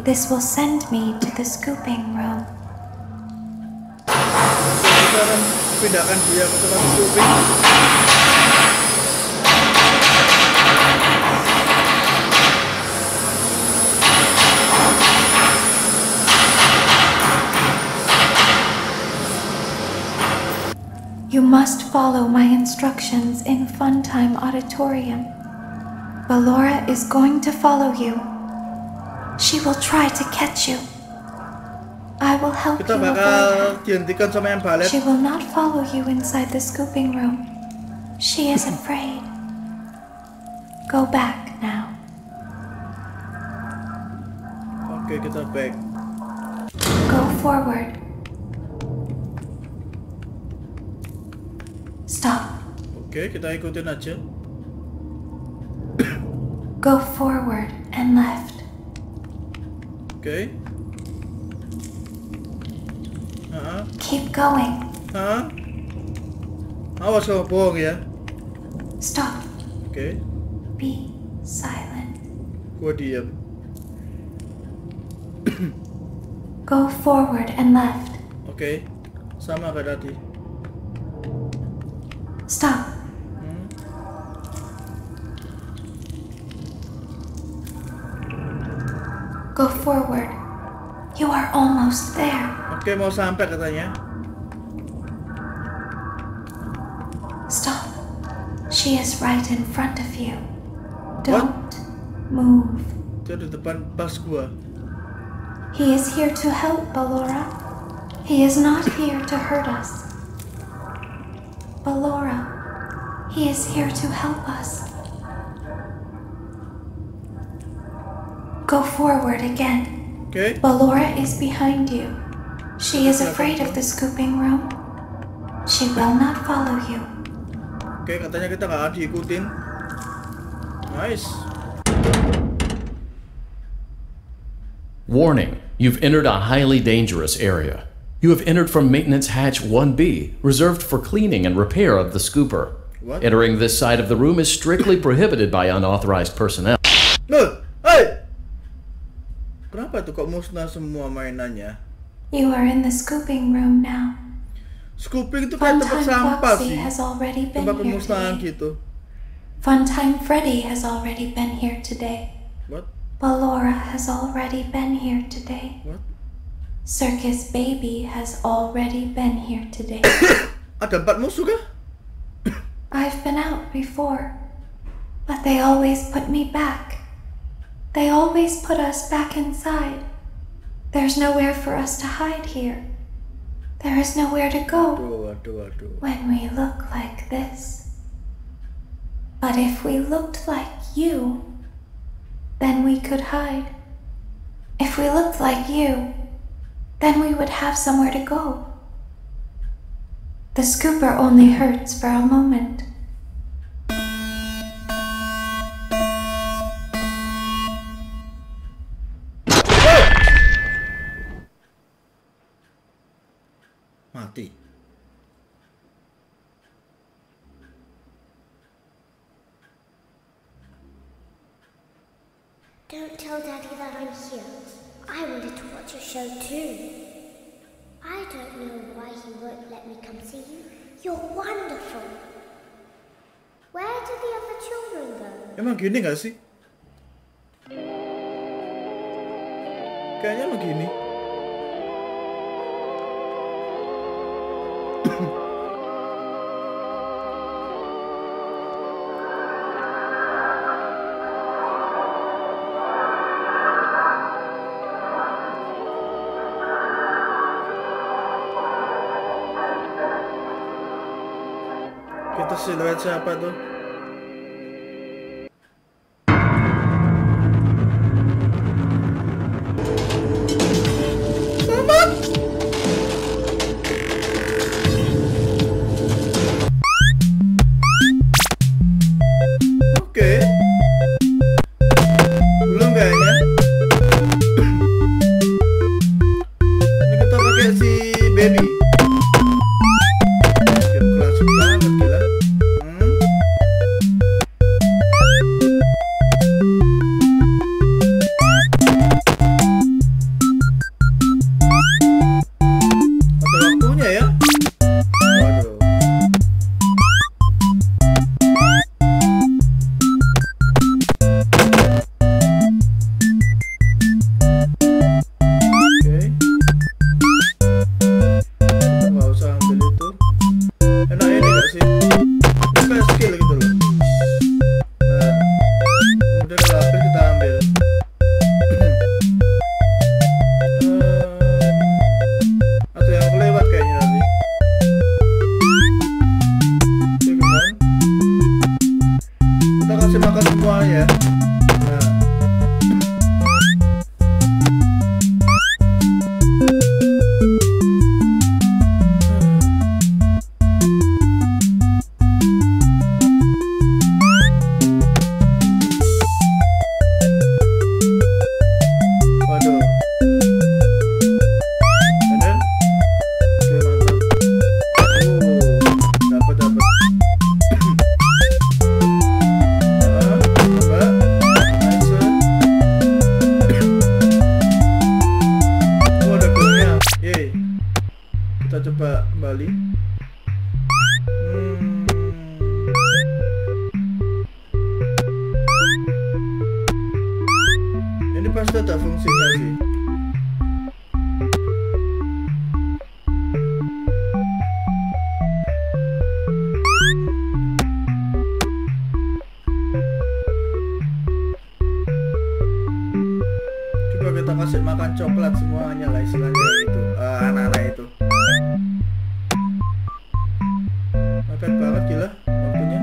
This will send me to the scooping room. Kita akan pindahkan dia ke tempat scooping. You must follow my instructions in Funtime Auditorium. Ballora is going to follow you. She will try to catch you. I will help Kita you bakal dihentikan sama yang balet. She will not follow you inside the scooping room. She is afraid. Go back now. Oke, kita back. Go forward. Stop. Oke, kita ikutin aja. Go forward and left. Oke. Keep going. Awas kalau bohong ya. Stop. Oke. Be silent. Gua diam. Go forward and left. Oke. Sama kayak tadi. Stop. Go forward. You are almost there. Oke, mau sampai katanya. Stop. She is right in front of you. Don't move. Dia di depan pas gua. He is here to help, Ballora. He is not here to hurt us. Ballora, he is here to help us. Go forward again. Okay. Ballora is behind you. She is afraid of the scooping room. She will not follow you. Oke, katanya kita nggak akan diikutin. Nice. Warning, you've entered a highly dangerous area. You have entered from Maintenance Hatch 1B, reserved for cleaning and repair of the scooper. What? Entering this side of the room is strictly prohibited by unauthorized personnel. Loh, hey! Kenapa tuh kok musnah semua mainannya? You are in the scooping room now. Scooping itu kayak tempat sampah sih. Has already been tempat here pemusnahan today. gitu. Funtime Freddy has already been here today. What? Ballora has already been here today. What? Circus Baby has already been here today. Ada 4 musuh kah? I've been out before, but they always put me back. They always put us back inside. There's nowhere for us to hide here. There is nowhere to go when we look like this. But if we looked like you, then we could hide. If we looked like you, then we would have somewhere to go. The scooper only hurts for a moment. Mati. Don't tell Daddy that I'm here. I wanted to watch a show too. I don't know why he won't let me come see you. You're wonderful. Where did the other children go? Emang gini gak sih? Kayaknya emang gini. Kita siluet siapa tuh? Selamat. Oke. Belum kayaknya. Ini kita pakai si baby. Pasti ada fungsinya sih. Coba kita kasih makan coklat semuanya lah istilahnya itu, anak-anak itu. Mepet banget gila waktunya.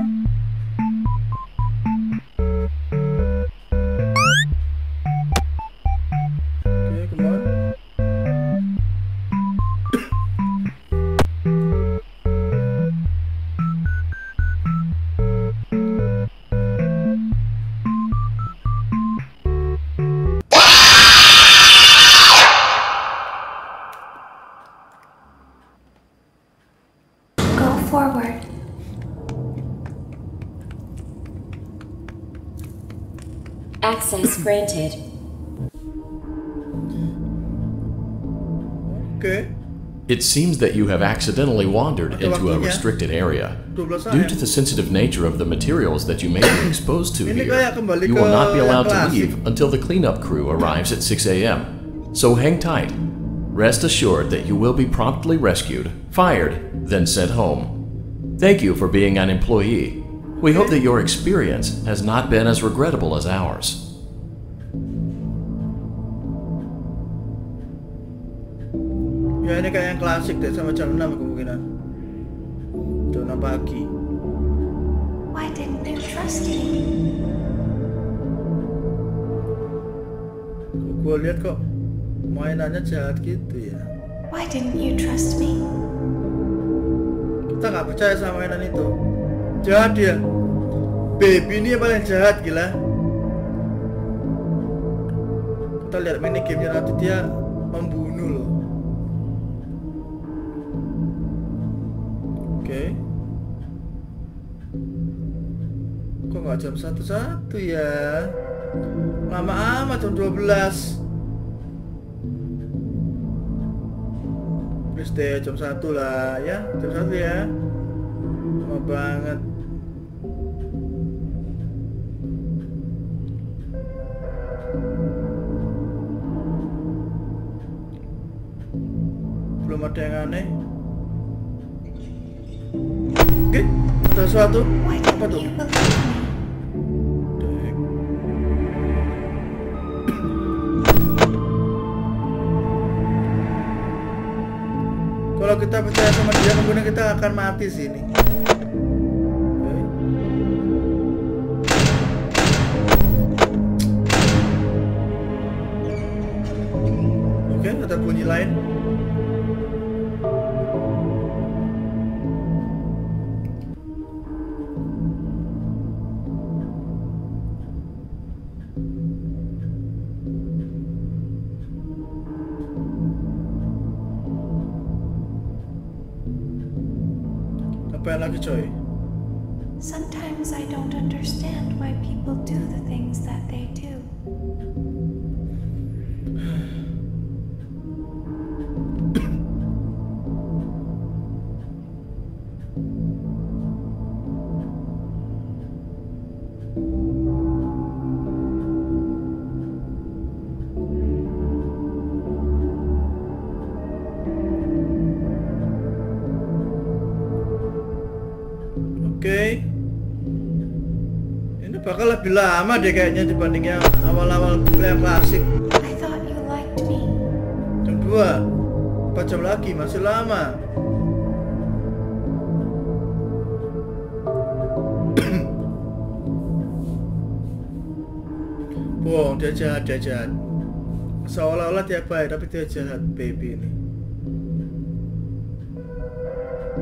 Forward. Access granted. Okay. It seems that you have accidentally wandered into a restricted area. Due to the sensitive nature of the materials that you may be exposed to here, you will not be allowed to leave until the cleanup crew arrives at 6 a.m. So hang tight. Rest assured that you will be promptly rescued, fired, then sent home. Thank you for being an employee. We hope that your experience has not been as regrettable as ours. Ya ini kayak yang klasik deh, sama jam 6 kemungkinan. Jam 6 pagi. Why didn't you trust me? Gue lihat kok mainannya jahat gitu ya. Why didn't you trust me? Kita nggak percaya sama mainan itu. Jahat dia. Baby ini yang paling jahat, gila. Kita lihat mini gamenya nanti, dia membunuh loh. Oke. Kok nggak jam 1 ya? Lama amat, jam 12. Please deh, jam 1 lah ya. Jam 1 ya. Lama banget. Belum ada yang aneh. Oke, ada sesuatu. Apa tuh? Kalau kita percaya sama dia, kemudian kita akan mati sini. Oke, ada bunyi lain. Apa lagi coy? Sometimes I don't understand why people do the things that they do. Oke. Ini bakal lebih lama deh kayaknya dibanding yang awal-awal yang klasik. I thought you liked me. Jam 2. 4 jam lagi, masih lama. Bohong, dia jahat, dia jahat. Seolah-olah dia baik, tapi dia jahat, baby ini.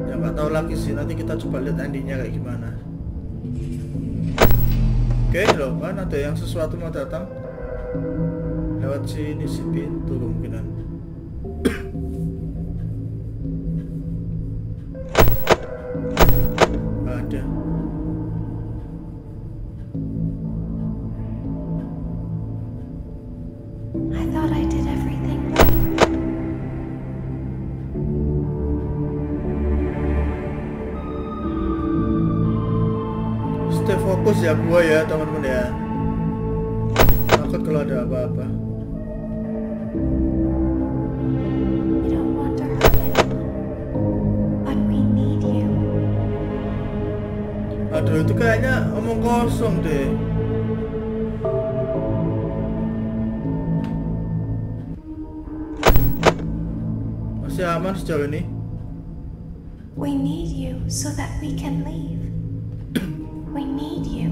Ya nggak tahu lagi sih, nanti kita coba lihat endingnya kayak gimana. Oke loh, kan ada yang sesuatu mau datang lewat sini, si pintu kemungkinan. Ada. I thought I did everything right. Stay fokus ya gua ya teman-teman ya. Takut kalau ada apa-apa. We don't want to hurt anyone, but we need you. Aduh, itu kayaknya omong kosong deh. Masih aman sejauh ini. We need you so that we can leave. We need you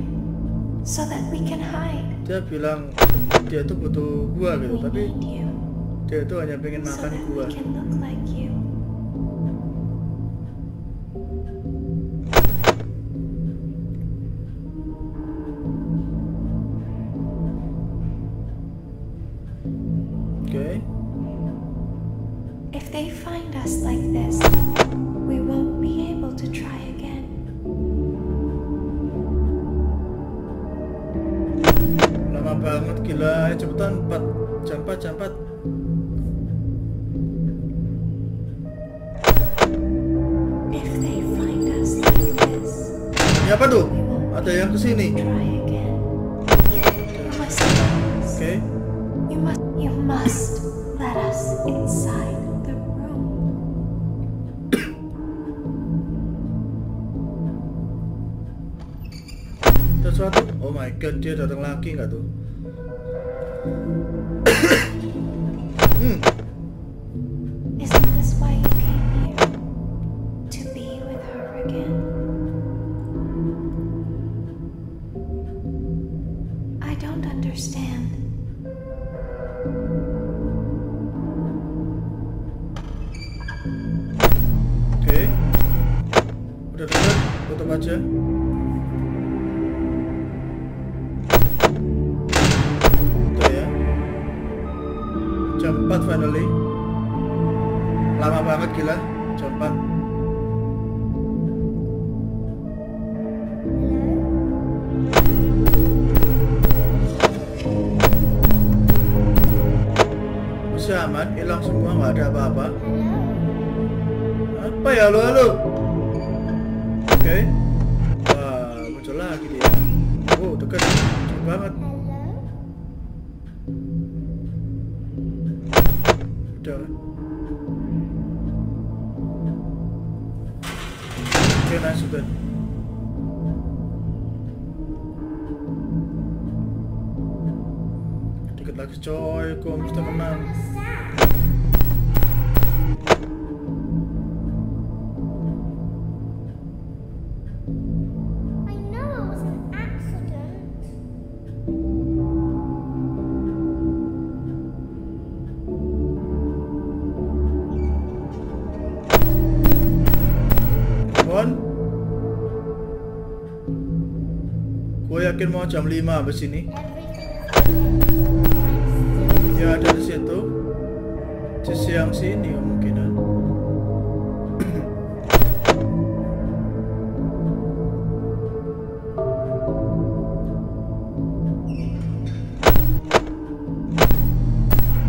so that we can hide. Dia bilang dia tuh butuh gua gitu, tapi dia tuh hanya pengen makan gua. We can look like you. Okay. If they find us like this, we won't be able to try again. Lama banget, gila. Ayo cepetan, 4 jam 4. Ini apa tuh? Ada yang kesini. Oke. You must let us inside the room. Sesuatu. Oh my god, dia datang lagi nggak tuh? Isn't this why you came here? To be with her again? I don't understand. Oke. Udah dekat, tutup aja. Udah ya. Jam 4 finally. Lama banget gila, jam 4. Masih aman, hilang semua, nggak ada apa-apa. Apa ya, halo? Oke. Wah, muncul lagi dia. Oh, dekat banget. Udah. Oke, nice, sudah. Dikit lagi coy, kok mesti menang. Gue yakin mau jam 5 abis ini. Ya ada di situ. Di siang sini kemungkinan.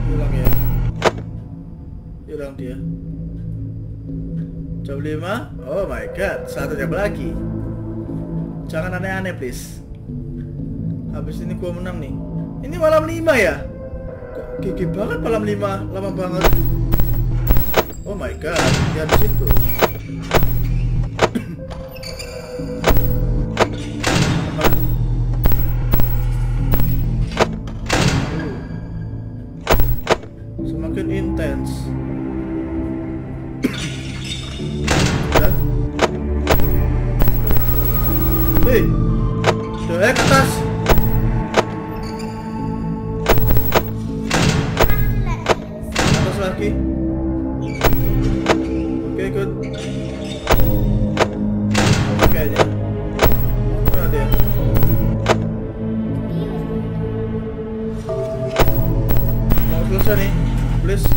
Hilang ya. Hilang dia. Jam 5. Oh my god, 1 jam lagi. Jangan aneh-aneh please. Habis ini gua menang nih. Ini malam 5 ya? Kok gigi banget malam 5, lama banget. Oh my god, dia di situ. Semakin intens. Dan hei, udah ke atas. Atas lagi. Oke, good. Kayaknya. Mana dia? Mau selesai nih, please.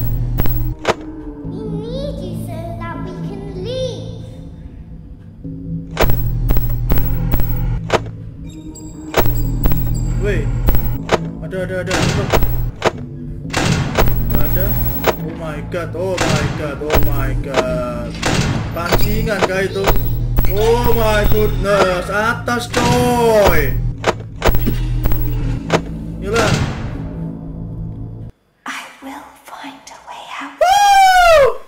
Weh, ada, tutup. Nggak ada. Oh my god. Pancingan kah itu? Oh my goodness, atas coy. Gila. I will find a way out. Woo!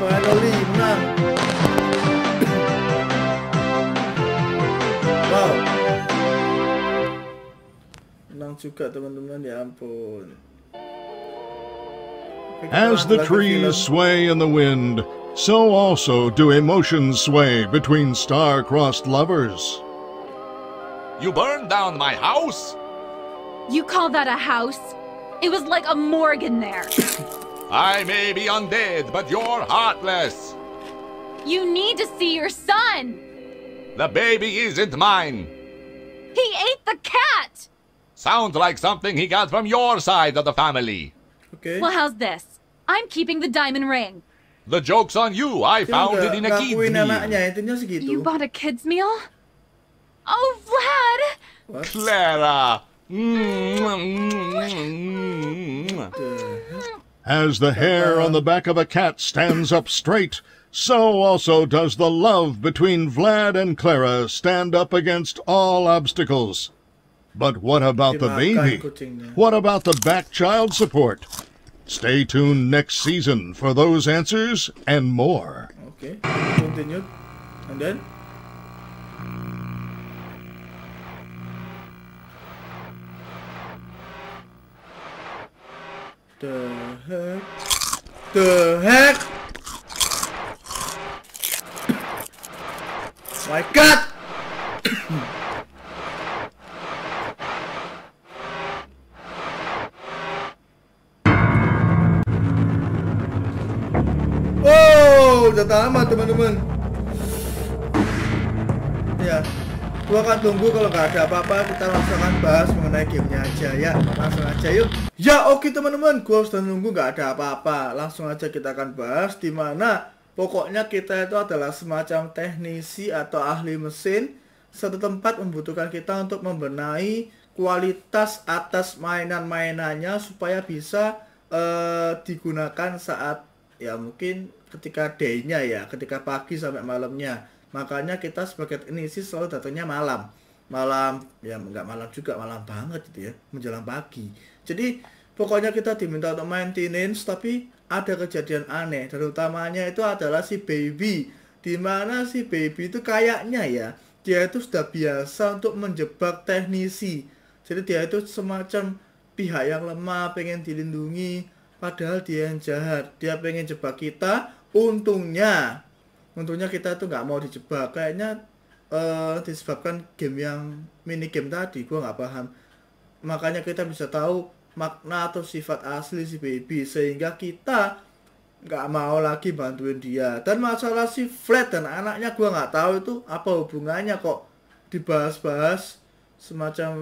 Finally menang. Wow. Menang juga teman-teman, ya ampun. As the trees sway in the wind, so also do emotions sway between star-crossed lovers. You burned down my house? You call that a house? It was like a morgue in there. I may be undead, but you're heartless. You need to see your son. The baby isn't mine. He ate the cat. Sounds like something he got from your side of the family. Okay. Well, how's this? I'm keeping the diamond ring. The joke's on you. I found it in a kid's meal. You bought a kid's meal? Oh, Vlad! What? Clara! As the hair on the back of a cat stands up straight, So also does the love between Vlad and Clara stand up against all obstacles. But what about the baby? What about the back child support? Stay tuned next season for those answers and more. Okay, continue. And then? The heck? The heck? My God! Oh, udah tamat teman-teman. Ya, gua akan tunggu kalau nggak ada apa-apa kita langsung akan bahas mengenai gamenya aja ya. Langsung aja yuk. Ya oke teman-teman, gua sudah nunggu nggak ada apa-apa. Langsung aja kita akan bahas di mana pokoknya kita itu adalah semacam teknisi atau ahli mesin. Satu tempat membutuhkan kita untuk membenahi kualitas atas mainan-mainannya supaya bisa digunakan saat ya mungkin ketika day-nya ya, ketika pagi sampai malamnya. Makanya kita sebagai teknisi selalu datangnya malam. Malam, ya nggak malam juga, malam banget gitu ya, menjelang pagi. Jadi pokoknya kita diminta untuk maintenance, tapi ada kejadian aneh. Dan utamanya itu adalah si baby. Dimana si baby itu kayaknya ya, dia itu sudah biasa untuk menjebak teknisi. Jadi dia itu semacam pihak yang lemah, pengen dilindungi, padahal dia yang jahat. Dia pengen jebak kita. Untungnya kita tuh nggak mau dijebak. Kayaknya disebabkan game yang mini game tadi, gua nggak paham. Makanya kita bisa tahu makna atau sifat asli si baby, sehingga kita nggak mau lagi bantuin dia. Dan masalah si Flat dan anaknya, gua nggak tahu itu apa hubungannya, kok dibahas-bahas semacam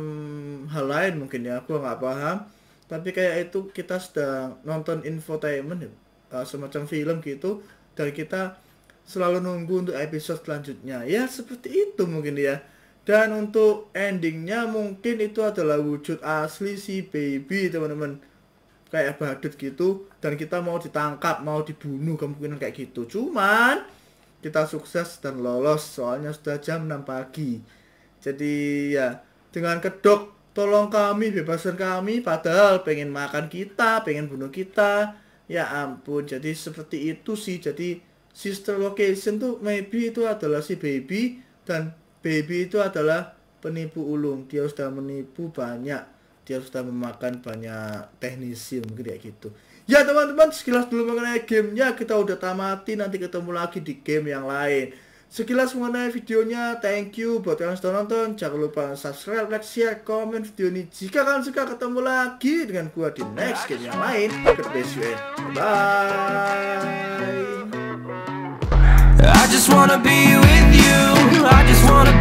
hal lain mungkin ya, gua nggak paham. Tapi kayak itu kita sedang nonton infotainment ya, semacam film gitu, dan kita selalu nunggu untuk episode selanjutnya. Ya seperti itu mungkin ya. Dan untuk endingnya mungkin itu adalah wujud asli si baby teman-teman, kayak badut gitu, dan kita mau ditangkap, mau dibunuh, kemungkinan kayak gitu. Cuman kita sukses dan lolos, soalnya sudah jam 6 pagi. Jadi ya dengan kedok, tolong kami, bebaskan kami, padahal pengen makan kita, pengen bunuh kita. Ya ampun, jadi seperti itu sih. Jadi sister location tuh maybe itu adalah si baby, dan baby itu adalah penipu ulung. Dia sudah menipu banyak, dia sudah memakan banyak teknisi mungkin kayak gitu. Ya teman-teman, sekilas dulu mengenai gamenya, kita udah tamati, nanti ketemu lagi di game yang lain. Sekilas mengenai videonya, thank you buat yang sudah nonton. Jangan lupa subscribe, like, share, komen video ini. Jika kalian suka, ketemu lagi dengan gua di next game yang lain. Bye. I just wanna be with you. I just wanna